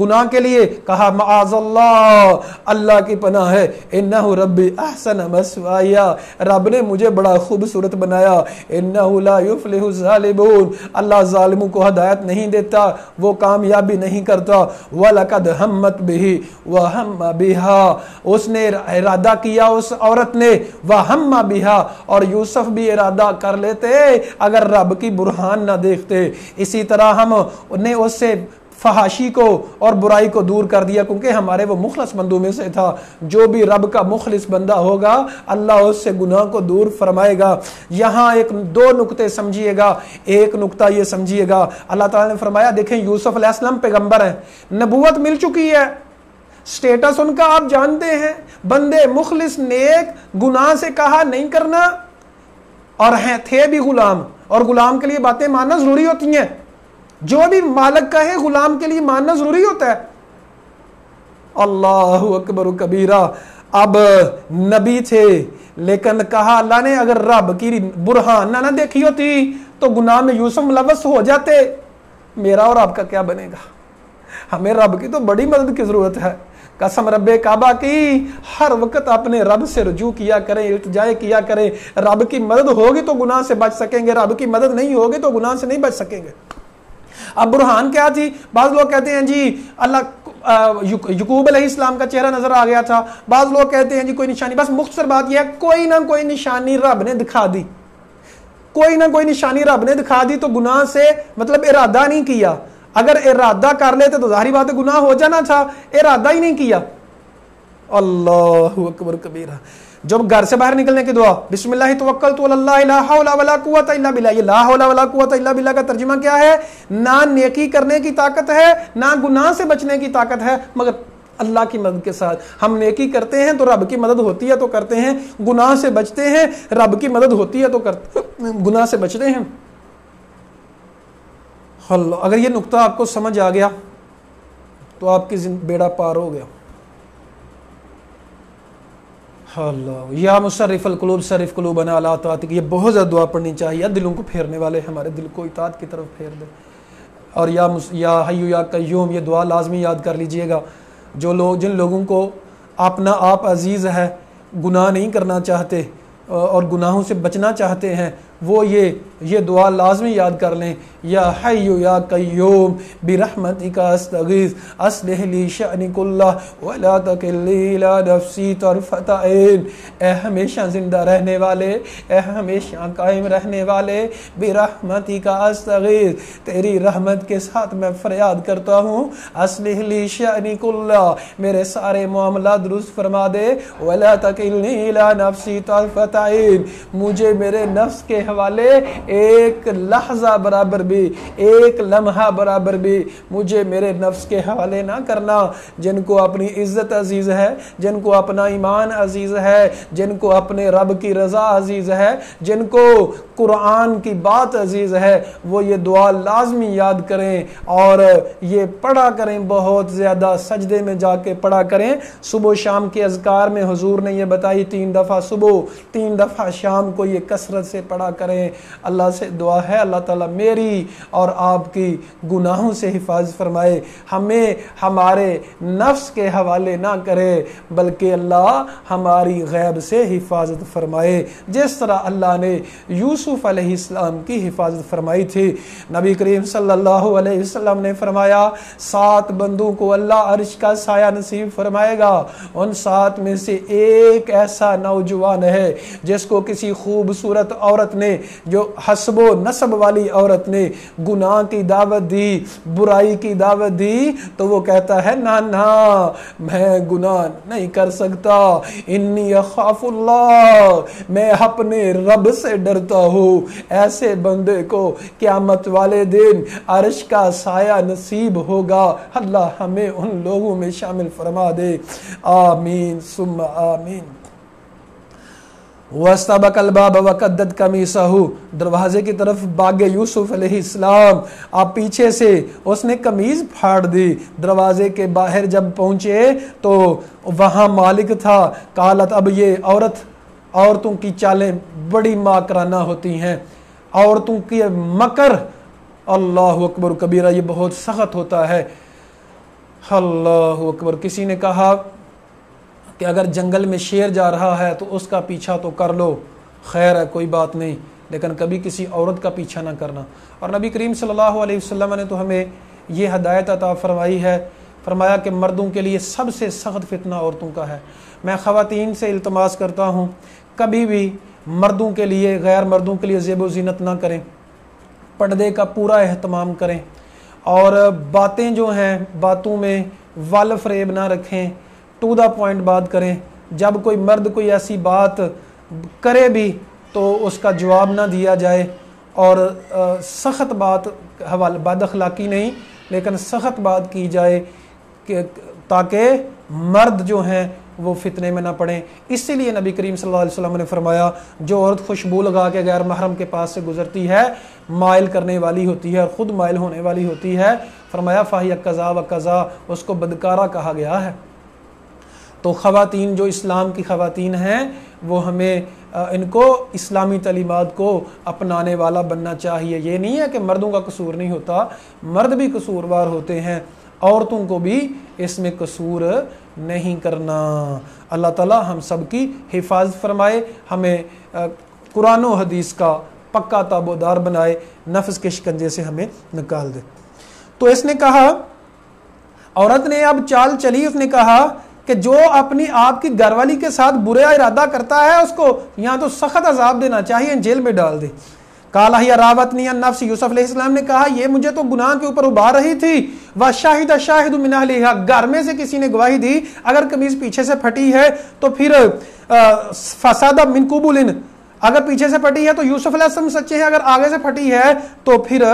گناہ کے لیے، کہا معاذ اللہ، اللہ کی پناہ ہے، انہ ربی احسن مثوائی، رب نے مجھے بڑا خوبصورت بنایا، انہ لا یفلح الظالمون، اللہ ظالموں کو ہدایت نہیں دیتا، وہ کامیابی نہیں کرتا۔ وَلَقَدْ هَمَّتْ بِهِ وَهَمَّ بِهَا، اس نے ارادہ کیا اس عورت نے، وَهَمَّ بِهَا، اور یوسف بھی ارادہ کر لیتے اگر رب کی برہان نہ دیکھتے۔ اسی طرح ہم نے اس سے فحاشی کو اور برائی کو دور کر دیا، کیونکہ ہمارے وہ مخلص بندوں میں سے تھا۔ جو بھی رب کا مخلص بندہ ہوگا اللہ اس سے گناہ کو دور فرمائے گا۔ یہاں دو نقطے سمجھیے گا۔ ایک نقطہ یہ سمجھیے گا، اللہ تعالیٰ نے فرمایا دیکھیں یوسف علیہ السلام پیغمبر ہیں، نبوت مل چکی ہے، سٹیٹس ان کا آپ جانتے ہیں، بندے مخلص نیک، گناہ سے کہا نہیں کرنا، اور تھے بھی غلام، اور غلام کے لیے باتیں ماننا ضروری ہوتی ہیں، جو بھی مالک کہے غلام کے لیے ماننا ضروری ہوتا ہے۔ اللہ اکبر و کبیرہ، اب نبی تھے لیکن کہا اللہ نے اگر رب کی برہان نہ دیکھی ہوتی تو گناہ میں یوسف ملوث ہو جاتے، میرا اور آپ کا کیا بنے گا؟ ہمیں رب کی تو بڑی مدد کی ضرورت ہے۔ قسم رب کعبہ کی، ہر وقت اپنے رب سے رجوع کیا کریں، التجا کیا کریں۔ رب کی مدد ہوگی تو گناہ سے بچ سکیں گے، رب کی مدد نہیں ہوگی تو گناہ سے نہیں بچ سکیں گے۔ اب برہان کیا تھی؟ بعض لوگ کہتے ہیں جی اللہ یعقوب علیہ السلام کا چہرہ نظر آ گیا تھا، بعض لوگ کہتے ہیں جی کوئی نشانی۔ بس مختصر بات یہ ہے کوئی نہ کوئی نشانی رب نے دکھا دی، کوئی نہ کوئی نشانی رب نے دکھا دی، تو گناہ سے مطلب ارادہ نہیں کیا۔ اگر ارادہ کر لیتے تو ظاہری بات ہے گناہ ہو جانا تھا، ارادہ ہی نہیں کیا۔ اللہ اکبر کبیرہ۔ جب گھر سے باہر نکلنے کی دعا، بسم اللہ توکلت علی اللہ لا حول ولا قوت الا باللہ، یہ لا حول ولا قوت الا باللہ کا ترجمہ کیا ہے؟ نہ نیکی کرنے کی طاقت ہے نہ گناہ سے بچنے کی طاقت ہے مگر اللہ کی مدد کے ساتھ۔ ہم نیکی کرتے ہیں تو رب کی مدد ہوتی ہے تو کرتے ہیں، گناہ سے بچتے ہیں رب کی مدد ہوتی ہے تو گناہ سے بچتے ہیں۔ اللہ، اگر یہ نقطہ آپ کو سمجھ آ گیا تو آپ کی بیڑا پار ہو گیا. اللہ، یا مصرف القلوب صرف قلوبنا علی طاعتک، یہ بہت زیادہ دعا پڑھنی چاہیے. دلوں کو پھیرنے والے ہمارے دل کو اطاعت کی طرف پھیر دے. اور یا حی یا قیوم، یہ دعا لازمی یاد کر لیجئے گا. جن لوگوں کو اپنا آپ عزیز ہے، گناہ نہیں کرنا چاہتے اور گناہوں سے بچنا چاہتے ہیں، وہ یہ دعا لازمی یاد کر لیں. یا حی یا قیوم برحمتک استغیث اصلح لی شأنی کلہ ولا تکلنی الی نفسی طرفۃ عین. اے ہمیشہ زندہ رہنے والے، اے ہمیشہ قائم رہنے والے، برحمتک استغیث، تیری رحمت کے ساتھ میں فریاد کرتا ہوں. اصلح لی شأنی کلہ، میرے سارے معاملات درست فرما دے. ولا تکلنی الی نفسی طرفۃ عین، مجھے میرے نفس کے حوالے ایک لحظہ برابر بھی، ایک لمحہ برابر بھی مجھے میرے نفس کے حوالے نہ کرنا. جن کو اپنی عزت عزیز ہے، جن کو اپنا ایمان عزیز ہے، جن کو اپنے رب کی رضا عزیز ہے، جن کو قرآن کی بات عزیز ہے، وہ یہ دعا لازمی یاد کریں اور یہ پڑھا کریں. بہت زیادہ سجدے میں جا کے پڑھا کریں. صبح شام کے اذکار میں حضور نے یہ بتائی، 3 دفعہ صبح، 3 دفعہ شام کو یہ کثرت سے پڑھا کریں. اللہ سے دعا ہے اللہ تعالیٰ میری اور آپ کی گناہوں سے حفاظت فرمائے، ہمیں ہمارے نفس کے حوالے نہ کرے، بلکہ اللہ ہماری غیب سے حفاظت فرمائے، جس طرح اللہ نے یوسف علیہ السلام کی حفاظت فرمائی تھی. نبی کریم صلی اللہ علیہ وسلم نے فرمایا 7 بندوں کو اللہ عرش کا سایہ نصیب فرمائے گا. ان 7 میں سے ایک ایسا نوجوان ہے جس کو کسی خوبصورت عورت نے، جو حسب و نسب والی عورت نے گناہ کی دعوت دی، برائی کی دعوت دی، تو وہ کہتا ہے نہ میں گناہ نہیں کر سکتا، انی اخاف اللہ، میں اپنے رب سے ڈرتا ہوں. ایسے بندے کو قیامت والے دن عرش کا سایہ نصیب ہوگا. اللہ ہمیں ان لوگوں میں شامل فرما دے. آمین ثم آمین. وَاسْتَبَقَ الْبَابَ وَقَدَّتْ قَمِيصَهُ، دروازے کی طرف بھاگے یوسف علیہ السلام. آپ پیچھے سے اس نے قمیض پھاڑ دی. دروازے کے باہر جب پہنچے تو وہاں مالک تھا. قالت، اب یہ عورتوں کی چالیں بڑی ماکرانہ ہوتی ہیں، عورتوں کی مکر اللہ اکبر کبیرہ، یہ بہت سخت ہوتا ہے. اللہ اکبر. کسی نے کہا کہ اگر جنگل میں شیر جا رہا ہے تو اس کا پیچھا تو کر لو، خیر ہے کوئی بات نہیں، لیکن کبھی کسی عورت کا پیچھا نہ کرنا. اور نبی کریم صلی اللہ علیہ وسلم نے تو ہمیں یہ ہدایت عطا فرمائی ہے، فرمایا کہ مردوں کے لیے سب سے سخت فتنہ عورتوں کا ہے. میں خواتین سے التماس کرتا ہوں کبھی بھی مردوں کے لیے، غیر مردوں کے لیے زیب و زینت نہ کریں، پردے کا پورا اہتمام کریں، اور باتیں جو ہیں باتوں میں ول فریب نہ رکھیں، ٹو دا پوائنٹ بات کریں. جب کوئی مرد کوئی ایسی بات کرے بھی تو اس کا جواب نہ دیا جائے، اور سخت بات، بد اخلاقی نہیں لیکن سخت بات کی جائے کہ تاکہ مرد جو ہیں وہ فتنے میں نہ پڑیں. اسی لیے نبی کریم صلی اللہ علیہ وسلم نے فرمایا جو عورت خوشبو لگا کے غیر محرم کے پاس سے گزرتی ہے مائل کرنے والی ہوتی ہے اور خود مائل ہونے والی ہوتی ہے. فرمایا فاہی قضا و قضا، اس کو بدکارہ کہا گیا ہے. تو خواتین جو اسلام کی خواتین ہیں وہ ہمیں ان کو اسلامی تعلیمات کو اپنانے والا بننا چاہیے. یہ نہیں ہے کہ مردوں کا قصور نہیں ہوتا، مرد بھی قصوروار ہوتے ہیں، عورتوں کو بھی اس میں قصور نہیں کرنا. اللہ تعالی ہم سب کی حفاظت فرمائے، ہمیں قرآن و حدیث کا پکا تابودار بنائے، نفس کے شکنجے سے ہمیں نکال دے. تو اس نے کہا، عورت نے اب چال چلی، اس نے کہا کہ جو اپنی آپ کی گھر والی کے ساتھ برا ارادہ کرتا ہے اس کو یہاں تو سخت عذاب دینا چاہیے، جیل میں ڈال دے. کالا ہی راوتنی عن نفسی، یوسف علیہ السلام نے کہا یہ مجھے تو گناہ کے اوپر ابھار رہی تھی. وشاہد شاہد من اہلہا، گھر میں سے کسی نے گواہی دی، اگر قمیض پیچھے سے پھٹی ہے تو پھر فساد من قبول، اگر پیچھے سے پھٹی ہے تو یوسف علیہ السلام سچے ہیں، اگر آگے سے پھٹی ہے تو پھر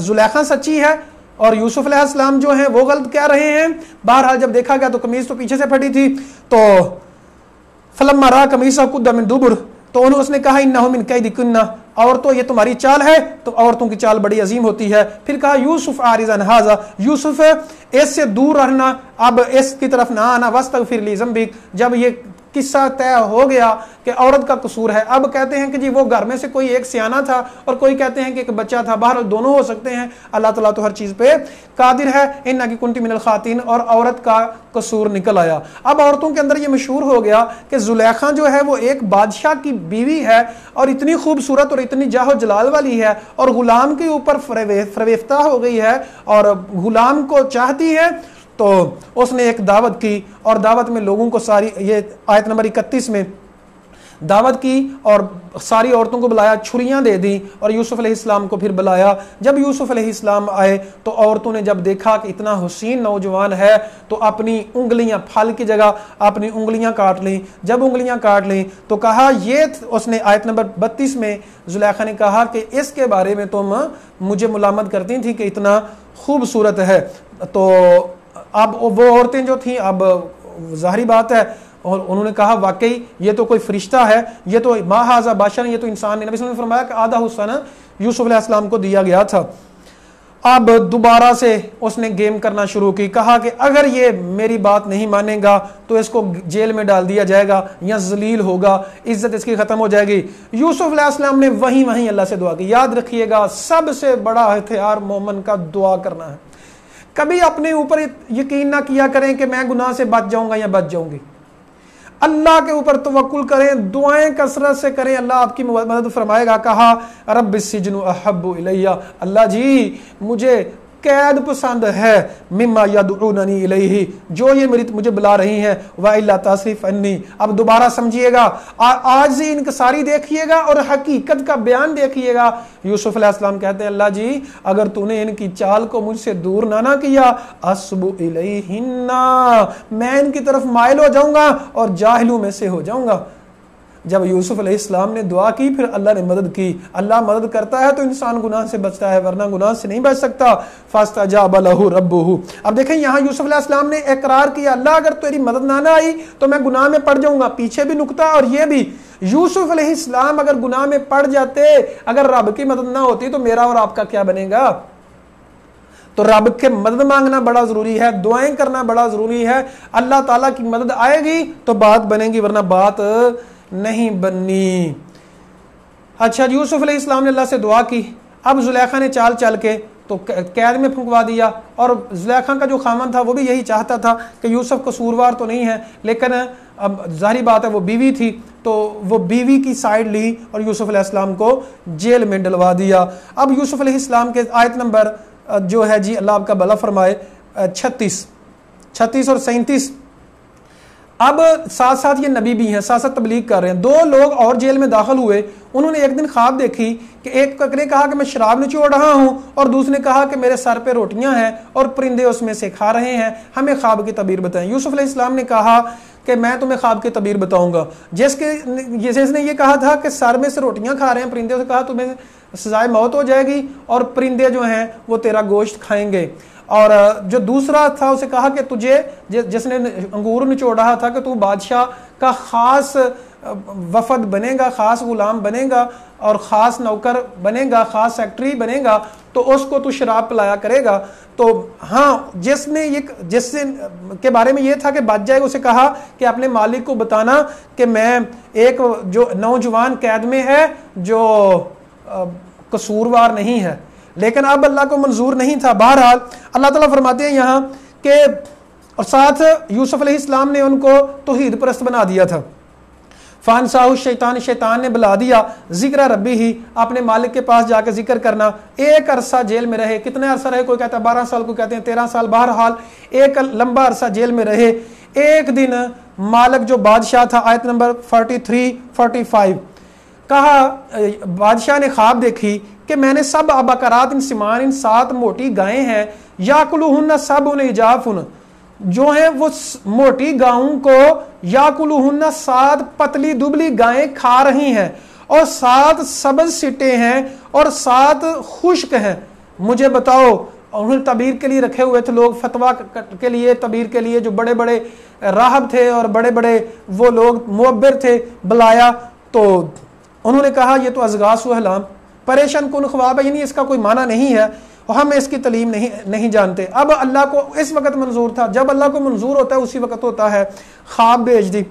زلیخا سچی ہے اور یوسف علیہ السلام جو ہیں وہ غلط کہہ رہے ہیں. بہرحال جب دیکھا گیا تو قمیض تو پیچھے سے پھٹی تھی. تو فلما را قمیصہ قد من دبر، تو اس نے کہا انہ من کیدکن، عورتوں یہ تمہاری چال ہے، تو عورتوں کی چال بڑی عظیم ہوتی ہے۔ پھر کہا یوسف اعرض عن ھذا، یوسف اس سے دور رہنا، اب اس کی طرف نہ آنا، واستغفر لی ذنبک، جب یہ قصہ طے ہو گیا کہ عورت کا قصور ہے، اب کہتے ہیں کہ جی وہ گھر میں سے کوئی ایک سیانہ تھا اور کوئی کہتے ہیں کہ ایک بچہ تھا، بہرحال دونوں ہو سکتے ہیں، اللہ تعالیٰ تو ہر چیز پہ قادر ہے۔ انکی کنتی من الخاطئین، اور عورت کا قصور نکل آیا۔ اب عورتوں کے اندر یہ مشہور ہو گیا کہ زلیخا جو ہے وہ ایک بادشاہ کی بیوی ہے اور اتنی خوبصورت اور اتنی جاہ و جلال والی ہے، اور غلام کے اوپر فریفتہ ہو گئی ہے اور غلام کو چاہتی ہے، تو اس نے ایک دعوت کی، اور دعوت میں لوگوں کو ساری، یہ آیت نمبر 31 میں دعوت کی اور ساری عورتوں کو بلایا، چھریاں دے دیں اور یوسف علیہ السلام کو پھر بلایا۔ جب یوسف علیہ السلام آئے تو عورتوں نے جب دیکھا کہ اتنا حسین نوجوان ہے تو اپنی انگلیاں، پھل کی جگہ اپنی انگلیاں کاٹ لیں۔ جب انگلیاں کاٹ لیں تو کہا، یہ اس نے آیت نمبر 32 میں زلیخا نے کہا کہ اس کے بارے میں تم مجھے ملامت کرتی تھی کہ اتنا خوبصورت ہے۔ تو اب وہ عورتیں جو تھیں، اب ظاہری بات ہے، اور انہوں نے کہا واقعی یہ تو کوئی فرشتہ ہے، یہ تو ما ھذا بشر، یہ تو انسان ہے۔ نبی صلی اللہ علیہ وسلم نے فرمایا کہ آدھا حصہ یوسف علیہ السلام کو دیا گیا تھا۔ اب دوبارہ سے اس نے گیم کرنا شروع کی، کہا کہ اگر یہ میری بات نہیں مانے گا تو اس کو جیل میں ڈال دیا جائے گا یا ذلیل ہوگا، عزت اس کی ختم ہو جائے گی۔ یوسف علیہ السلام نے وہیں اللہ سے دعا کی۔ یاد رکھیے گا، سب سے بڑا ہتھیار مومن کا دعا کرنا ہے۔ کبھی اپنے اوپر یقین نہ کیا کریں کہ میں گناہ سے بچ جاؤں گا یا بچ جاؤں گی، اللہ کے اوپر توکل کریں، دعائیں کثرت سے کریں، اللہ آپ کی مدد فرمائے گا۔ کہا رب السجن احب الیہ، اللہ جی مجھے قید پسند ہے، مما یدعوننی الیہ، جو یہ مجھے بلا رہی ہیں، والا تصرف عنی۔ اب دوبارہ سمجھیے گا، آج سے انکساری دیکھیے گا اور حقیقت کا بیان دیکھیے گا۔ یوسف علیہ السلام کہتے ہیں اللہ جی اگر تو نے ان کی چال کو مجھ سے دور نہ کیا، اسبو الیہن، میں ان کی طرف مائل ہو جاؤں گا اور جاہلوں میں سے ہو جاؤں گا۔ جب یوسف علیہ السلام نے دعا کی پھر اللہ نے مدد کی۔ اللہ مدد کرتا ہے تو انسان گناہ سے بچتا ہے، ورنہ گناہ سے نہیں بچ سکتا۔ فاستجاب لہ ربہ، اب دیکھیں یہاں یوسف علیہ السلام نے اقرار کیا، اللہ اگر تیری مدد نہ آئی تو میں گناہ میں پڑ جاؤں گا۔ پیچھے بھی نکتہ اور یہ بھی، یوسف علیہ السلام اگر گناہ میں پڑ جاتے، اگر رب کی مدد نہ ہوتی تو میرا اور آپ کا کیا بنے گا؟ تو رب کے مدد مانگنا بڑا ضروری ہے، دعائیں کرنا بڑا ضروری ہے۔ اللہ تعالیٰ کی مدد آئے گی تو بات بنے گی، ورنہ بات نہیں بننی۔ اچھا، یوسف علیہ السلام نے اللہ سے دعا کی۔ اب زلیخا نے چال چل کے تو قید میں پھنکوا دیا، اور زلیخا کا جو خامن تھا وہ بھی یہی چاہتا تھا کہ یوسف قصوروار تو نہیں ہے، لیکن اب ظاہری بات ہے وہ بیوی تھی تو وہ بیوی کی سائیڈ لی اور یوسف علیہ السلام کو جیل میں ڈلوا دیا۔ اب یوسف علیہ السلام کے آیت نمبر جو ہے جی اللہ آپ کا بھلا فرمائے 36 اور 37، اب ساتھ ساتھ یہ نبی بھی ہیں، ساتھ ساتھ تبلیغ کر رہے ہیں۔ دو لوگ اور جیل میں داخل ہوئے، انہوں نے ایک دن خواب دیکھی کہ ایک نے کہا کہ میں شراب نچوڑ رہا ہوں، اور دوسرے نے کہا کہ میرے سر پہ روٹیاں ہیں اور پرندے اس میں سے کھا رہے ہیں، ہمیں خواب کی تعبیر بتائیں۔ یوسف علیہ السلام نے کہا کہ میں تمہیں خواب کی تعبیر بتاؤں گا۔ جس نے یہ کہا تھا کہ سر میں سے روٹیاں کھا رہے ہیں پرندے، سے کہا تمہیں سزائے موت ہو جائے گی اور پرندے جو ہیں وہ تیرا گوشت کھائیں گے۔ اور جو دوسرا تھا اسے کہا کہ تجھے، جس نے انگور نچوڑ رہا تھا، کہ تو بادشاہ کا خاص وفد بنے گا، خاص غلام بنے گا اور خاص نوکر بنے گا، خاص سیکٹری بنے گا، تو اس کو تو شراب پلایا کرے گا۔ تو ہاں، جس کے بارے میں یہ تھا کہ بچ جائے گا، اسے کہا کہ اپنے مالک کو بتانا کہ میں ایک جو نوجوان قید میں ہے جو قصوروار نہیں ہے، لیکن اب اللہ کو منظور نہیں تھا۔ بہرحال اللہ تعالیٰ فرماتے ہیں یہاں کہ اور ساتھ یوسف علیہ السلام نے ان کو توحید پرست بنا دیا تھا۔ فانساہ الشیطان، شیطان نے بلا دیا ذکر ربی ہی، اپنے مالک کے پاس جا کے ذکر کرنا۔ ایک عرصہ جیل میں رہے، کتنے عرصہ رہے؟ کوئی کہتا ہے 12 سال، کوئی کہتے ہیں 13 سال، بہرحال ایک لمبا عرصہ جیل میں رہے۔ ایک دن مالک جو بادشاہ تھا، آیت نمبر 43-45، کہا بادشاہ نے خواب دیکھی کہ میں نے سب ابکرات ان سمان، ان 7 موٹی گائیں ہیں، یاکلوہن سبع عجافن، جو ہیں وہ موٹی گاؤں کو، یاکلوہن 7 پتلی دبلی گائیں کھا رہی ہیں، اور 7 سبز سٹے ہیں اور 7 خشک ہیں۔ مجھے بتاؤ، انہوں نے تعبیر کے لیے رکھے ہوئے تھے لوگ، فتویٰ کے لیے، تعبیر کے لیے، جو بڑے بڑے راہب تھے اور بڑے بڑے وہ لوگ معبر تھے، بلایا تو انہوں نے کہا یہ تو ازغاث و احلام، پریشان کن خواب ہے، یعنی اس کا کوئی معنی نہیں ہے اور ہم اس کی تعلیم نہیں جانتے۔ اب اللہ کو اس وقت منظور تھا، جب اللہ کو منظور ہوتا ہے اسی وقت ہوتا ہے، خواب بھیج دی۔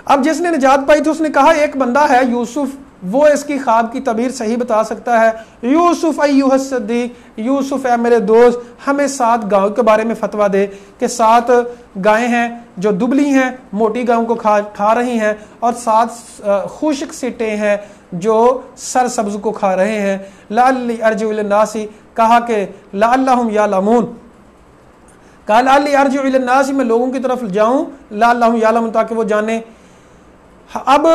اب جس نے نجات پائی تھی اس نے کہا ایک بندہ ہے یوسف، وہ اس کی خواب کی تعبیر صحیح بتا سکتا ہے۔ یوسف ایھا الصدیق، یوسف اے میرے دوست، ہمیں 7 گاؤں کے بارے میں فتویٰ دے کہ 7 گائیں ہیں جو دبلی ہیں، موٹی گاؤں کو کھا رہی ہیں، اور 7 خشک سٹے ہیں جو سر سبز کو کھا رہے ہیں۔ لعلی ارجع الی الناس، کہا کہ لعلہم یعلمون، کہا لعلی ارجع الی الناس، میں لوگوں کی طرف جاؤں، لعلہم یعلمون، تاکہ وہ جانے۔ اب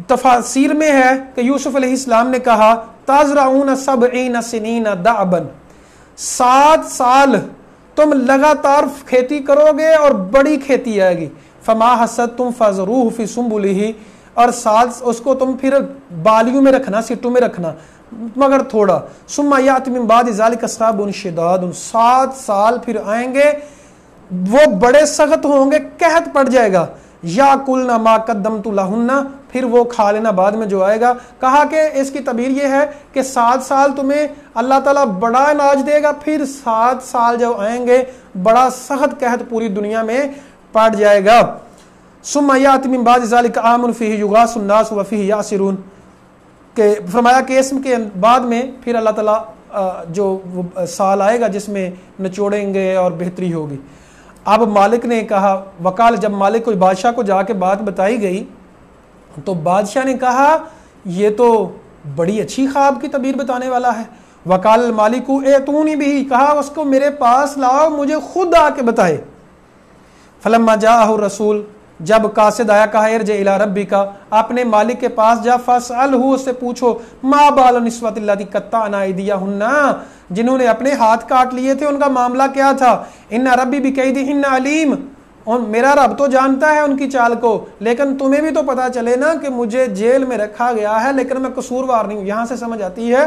تفاسیر میں ہے کہ یوسف علیہ السلام نے کہا تزرعون 70 سنین دعبا، 7 سال تم لگاتار کھیتی کرو گے اور بڑی کھیتی آئے گی۔ فما حصدتم فذروہ فی سنبلہ، اور 7 اس کو تم پھر بالیوں میں رکھنا، سٹوں میں رکھنا مگر تھوڑا۔ ثم یأتی من بعد ذلک صعاب شداد، 7 سال پھر آئیں گے وہ بڑے سخت ہوں گے، قحط پڑ جائے گا۔ یاکلن ما قدمت لہن، پھر وہ کھا لینا بعد میں جو آئے گا۔ کہا کہ اس کی تعبیر یہ ہے کہ 7 سال تمہیں اللہ تعالیٰ بڑا اناج دے گا، پھر 7 سال جب آئیں گے بڑا سخت قحط پوری دنیا میں پڑ جائے گا۔ ثم یأتی من بعد ذلک عام فیہ یغاث الناس وفیہ یعصرون، کہ فرمایا کہ اس کے بعد میں پھر اللہ تعالیٰ جو سال آئے گا جس میں نچوڑیں گے اور بہتری ہوگی۔ اب مالک نے کہا وکال، جب مالک کو بادشاہ کو جا کے بات بتائی گئی تو بادشاہ نے کہا یہ تو بڑی اچھی خواب کی تعبیر بتانے والا ہے۔ وکال مالک ائتونی بھی، کہا اس کو میرے پاس لاؤ، مجھے خود آ کے بتائے۔ فلما جاءہ الرسول، جب قاصد آیا کہا ارجع الی ربک، اپنے مالک کے پاس جا، فاسألہ، اس سے پوچھو، ما بال النسوۃ اللتی قطعن ایدیہن، جنہوں نے اپنے ہاتھ کاٹ لیے تھے ان کا معاملہ کیا تھا۔ ان ربی بکیدہن علیم، میرا رب تو جانتا ہے ان کی چال کو، لیکن تمہیں بھی تو پتا چلے نا کہ مجھے جیل میں رکھا گیا ہے لیکن میں قصوروار نہیں ہوں۔ یہاں سے سمجھ آتی ہے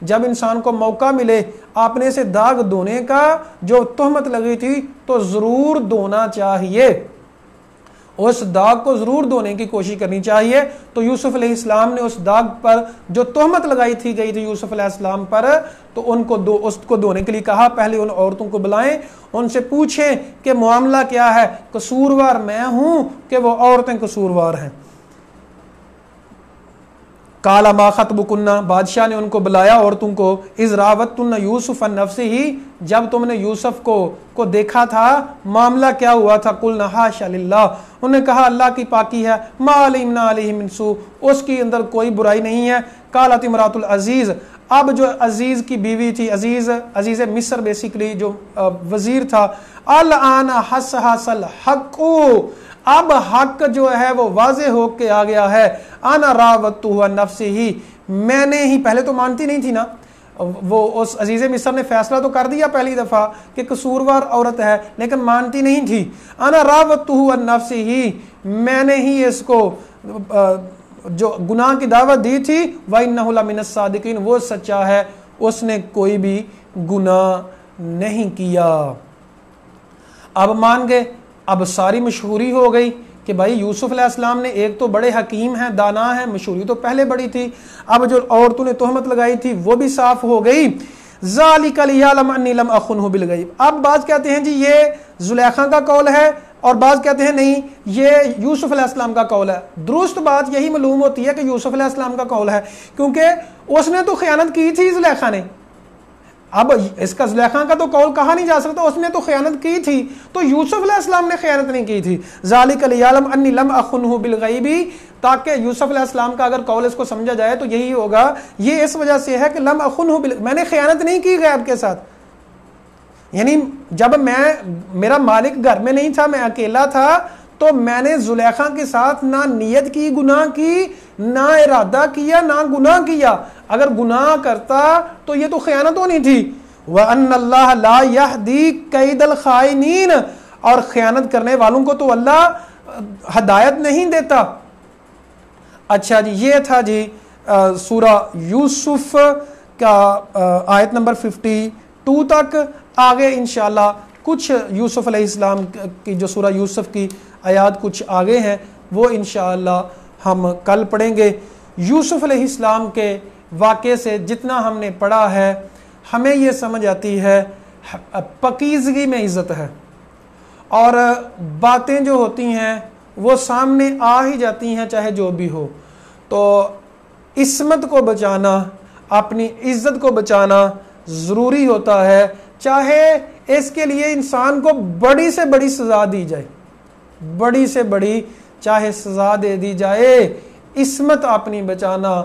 جب انسان کو موقع ملے اپنے سے داغ دھونے کا، جو تہمت لگی تھی تو ضرور دھونا چاہیے، اس داغ کو ضرور دھونے کی کوشش کرنی چاہیے۔ تو یوسف علیہ السلام نے اس داغ پر جو تہمت لگائی گئی تھی یوسف علیہ السلام پر، تو اس کو دھونے کے لیے کہا پہلے ان عورتوں کو بلائیں، ان سے پوچھیں کہ معاملہ کیا ہے، قصوروار میں ہوں کہ وہ عورتیں قصوروار ہیں۔ کالا ما خطبکن، بادشاہ نے ان کو بلایا عورتوں کو، اذ راوتن یوسف عن نفسہ، جب تم نے یوسف کو دیکھا تھا معاملہ کیا ہوا تھا، قلنا حاشا للہ، انہوں نے کہا اللہ کی پاکی ہے، ما علمنا علیہ من سوء، اس کی اندر کوئی برائی نہیں ہے۔ قالت امرات العزیز، اب جو عزیز کی بیوی تھی، عزیز مصر بیسیکلی جو وزیر تھا، الآن حس الحق، اب حق جو ہے وہ واضح ہو کے آ گیا ہے، انا راوتہ عن نفسہ، میں نے ہی، پہلے تو مانتی نہیں تھی نا، وہ اس عزیز مصر نے فیصلہ تو کر دیا پہلی دفعہ کہ قصوروار عورت ہے لیکن مانتی نہیں تھی۔ انا راوتہ عن نفسہ، میں نے ہی اس کو جو گناہ کی دعوت دی تھی، وَإِنَّهُ لَمِنَ الصَّادِقِينَ، وہ سچا ہے، اس نے کوئی بھی گناہ نہیں کیا۔ اب مان گئے، اب ساری مشہوری ہو گئی کہ بھائی یوسف علیہ السلام نے، ایک تو بڑے حکیم ہیں، دانا ہیں، مشہوری تو پہلے بڑی تھی، اب جو عورتوں نے تہمت لگائی تھی وہ بھی صاف ہو گئی۔ ذَلِكَ لِيَعْلَمَ أَنِّي لَمْ أَخُنْهُ بِالْغَيْبِ، اب بعض کہتے ہیں جی یہ زلیخا کا قول ہے، اور بعض کہتے ہیں نہیں یہ یوسف علیہ السلام کا قول ہے۔ درست بات یہی معلوم ہوتی ہے کہ یوسف علیہ السلام کا قول ہے، کیونکہ اس نے تو خیانت کی تھی زلیخا نے، اب اس کا زلیخا کا تو قول کہا نہیں جا سکتا، اس نے تو خیانت کی تھی، تو یوسف علیہ السلام نے خیانت نہیں کی تھی۔ ذالک لیعلم انی لم اخنہ بالغیب، تاکہ یوسف علیہ السلام کا اگر قول اس کو سمجھا جائے تو یہی ہوگا، یہ اس وجہ سے ہے کہ لم اخنہ میں نے خیانت نہیں کی غیب کے ساتھ، یعنی جب میرا مالک گھر میں نہیں تھا، میں اکیلا تھا، تو میں نے زلیخا کے ساتھ نہ نیت کی گناہ کی، نہ ارادہ کیا، نہ گناہ کیا، اگر گناہ کرتا تو یہ تو خیانت ہونی تھی۔ وَأَنَّ اللَّهَ لَا يَهْدِي كَيْدَ الْخَائِنِينَ، اور خیانت کرنے والوں کو تو اللہ ہدایت نہیں دیتا۔ اچھا جی، یہ تھا جی سورہ یوسف کا آیت نمبر 52 تک۔ آگے انشاءاللہ کچھ یوسف علیہ السلام کی جو سورہ یوسف کی آیات کچھ آگے ہیں وہ انشاءاللہ ہم کل پڑھیں گے۔ یوسف علیہ السلام کے واقعے سے جتنا ہم نے پڑھا ہے ہمیں یہ سمجھ آتی ہے پاکیزگی میں عزت ہے، اور باتیں جو ہوتی ہیں وہ سامنے آ ہی جاتی ہیں چاہے جو بھی ہو. تو عصمت کو بچانا، اپنی عزت کو بچانا ضروری ہوتا ہے، چاہے اس کے لیے انسان کو بڑی سے بڑی سزا دی جائے، بڑی سے بڑی چاہے سزا دے دی جائے، عصمت اپنی بچانا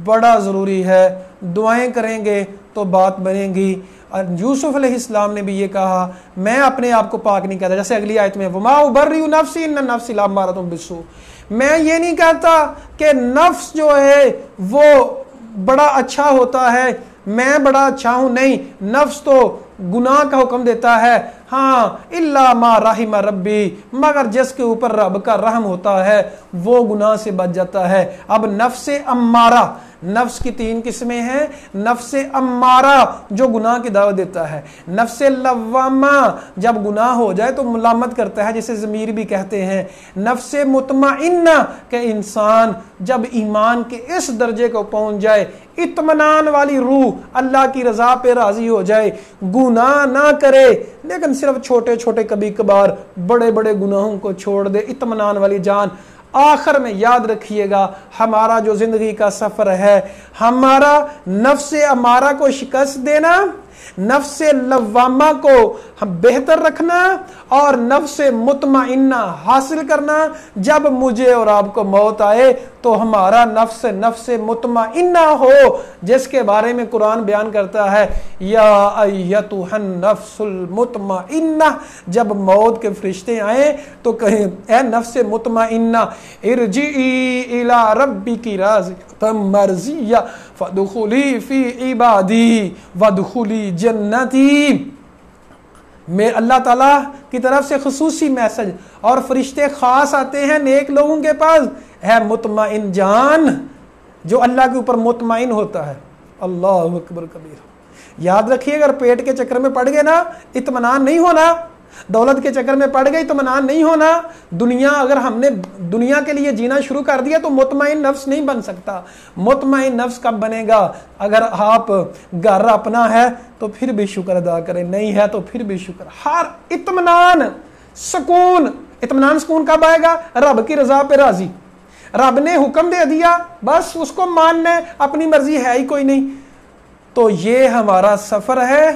بڑا ضروری ہے. دعائیں کریں گے تو بات بنے گی. یوسف علیہ السلام نے بھی یہ کہا میں اپنے آپ کو پاک نہیں کہتا، جیسے اگلی آیت میں وما ابرئ نفسی ان النفس لامارۃ بالسوء، میں یہ نہیں کہتا کہ نفس جو ہے وہ بڑا اچھا ہوتا ہے، میں بڑا اچھا ہوں، نہیں، نفس تو گناہ کا حکم دیتا ہے. ہاں الا ما رحم ربی، مگر جس کے اوپر رب کا رحم ہوتا ہے وہ گناہ سے بچ جاتا ہے. اب نفس امارہ، نفس کی 3 قسمیں ہیں. نفس امارہ جو گناہ کی دعوت دیتا ہے، نفس لوامہ جب گناہ ہو جائے تو ملامت کرتا ہے جسے ضمیر بھی کہتے ہیں، نفس مطمئنہ کہ انسان جب ایمان کے اس درجے کو پہنچ جائے، اطمینان والی روح، اللہ کی رضا پہ راضی ہو جائے، گناہ نہ کرے لیکن صرف چھوٹے چھوٹے کبھی کبھار بڑے بڑے گناہوں کو چھوڑ دے، اطمینان والی جان. آخر میں یاد رکھیے گا ہمارا جو زندگی کا سفر ہے، ہمارا نفس امارہ کو شکست دینا، نفس لوامہ کو ہم بہتر رکھنا اور نفس مطمئنہ حاصل کرنا. جب مجھے اور آپ کو موت آئے تو ہمارا نفس مطمئنہ ہو، جس کے بارے میں قرآن بیان کرتا ہے یا ایتھا النفس المطمئنہ، جب موت کے فرشتے آئیں تو کہیں اے نفس مطمئنہ ارجعی الی ربک راضیۃ مرضیہ فادخلی فی عبادی وادخلی جنتی. میں اللہ تعالیٰ کی طرف سے خصوصی میسج اور فرشتے خاص آتے ہیں نیک لوگوں کے پاس، ہے مطمئن جان جو اللہ کے اوپر مطمئن ہوتا ہے. اللہ اکبر کبیر. یاد رکھیے اگر پیٹ کے چکر میں پڑ گئے نا اطمینان نہیں ہونا، دولت کے چکر میں پڑ گئی اطمینان نہیں ہونا، دنیا اگر ہم نے دنیا کے لیے جینا شروع کر دیا تو مطمئن نفس نہیں بن سکتا. مطمئن نفس کب بنے گا؟ اگر آپ گھر اپنا ہے تو پھر بھی شکر ادا کریں، نہیں ہے تو پھر بھی شکر. ہر اطمینان سکون کب آئے گا؟ رب کی رضا پہ راضی، رب نے حکم دے دیا بس اس کو ماننا ہے، اپنی مرضی ہے ہی کوئی نہیں. تو یہ ہمارا سفر ہے،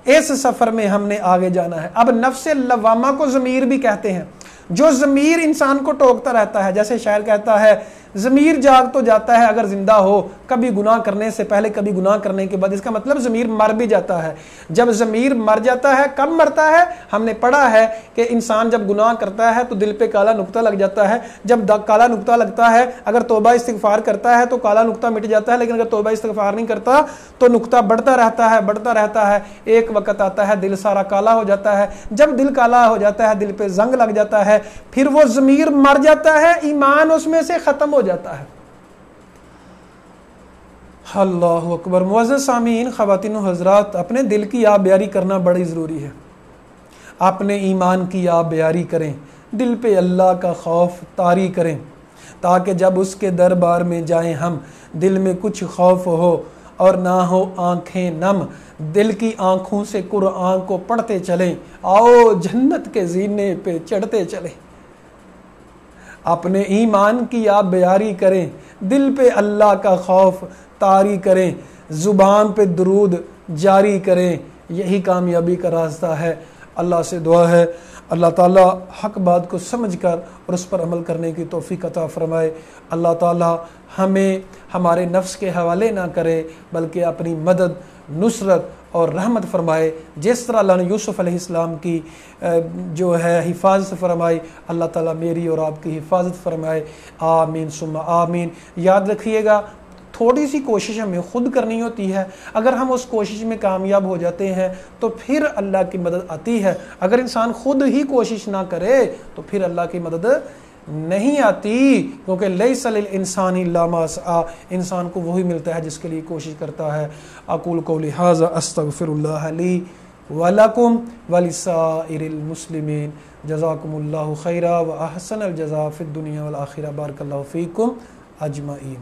اس سفر میں ہم نے آگے جانا ہے. اب نفس لوامہ کو ضمیر بھی کہتے ہیں، جو ضمیر انسان کو ٹوکتا رہتا ہے. جیسے شاعر کہتا ہے ضمیر جاگ تو جاتا ہے اگر زندہ ہو، کبھی گناہ کرنے سے پہلے کبھی گناہ کرنے کے بعد. اس کا مطلب ضمیر مر بھی جاتا ہے. جب ضمیر مر جاتا ہے کب مرتا ہے؟ ہم نے پڑھا ہے کہ انسان جب گناہ کرتا ہے تو دل پہ کالا نقطہ لگ جاتا ہے. جب کالا نقطہ لگتا ہے اگر توبہ استغفار کرتا ہے تو کالا نقطہ مٹ جاتا ہے، لیکن اگر توبہ استغفار نہیں کرتا تو نقطہ بڑھتا رہتا ہے. ایک وقت آتا ہے دل سارا کالا ہو جاتا ہے. جب دل کالا ہو جاتا ہے دل پہ زنگ لگ جاتا ہے، پھر وہ ضمیر مر جاتا ہے، ایمان اس میں سے ختم ہو جاتا ہے. اللہ اکبر. معزز سامعین، خواتین و حضرات، اپنے دل کی آب بیاری کرنا بڑی ضروری ہے. اپنے ایمان کی آب بیاری کریں، دل پہ اللہ کا خوف طاری کریں، تاکہ جب اس کے دربار میں جائیں ہم دل میں کچھ خوف ہو اور نہ ہو آنکھیں نم. دل کی آنکھوں سے قرآن کو پڑھتے چلیں، آؤ جنت کے زینے پہ چڑھتے چلیں. اپنے ایمان کی آپ بیاری کریں، دل پہ اللہ کا خوف طاری کریں، زبان پہ درود جاری کریں. یہی کامیابی کا راستہ ہے. اللہ سے دعا ہے اللہ تعالیٰ حق بات کو سمجھ کر اور اس پر عمل کرنے کی توفیق عطا فرمائے. اللہ تعالیٰ ہمیں ہمارے نفس کے حوالے نہ کرے بلکہ اپنی مدد، نصرت اور رحمت فرمائے. جس طرح اللہ نے یوسف علیہ السلام کی جو ہے حفاظت فرمائی، اللہ تعالیٰ میری اور آپ کی حفاظت فرمائے. آمین ثم آمین. یاد رکھیے گا تھوڑی سی کوشش ہمیں خود کرنی ہوتی ہے. اگر ہم اس کوشش میں کامیاب ہو جاتے ہیں تو پھر اللہ کی مدد آتی ہے. اگر انسان خود ہی کوشش نہ کرے تو پھر اللہ کی مدد نہیں آتی، کیونکہ لیس للانسان الا ما سعی، انسان کو وہی ملتا ہے جس کے لیے کوشش کرتا ہے. اقول قولی ھذا استغفر اللہ لی ولکم ولسائر المسلمین. جزاکم اللہ خیرا واحسن الجزاء فی الدنیا والآخرہ. بارک اللہ فیکم اجمعین.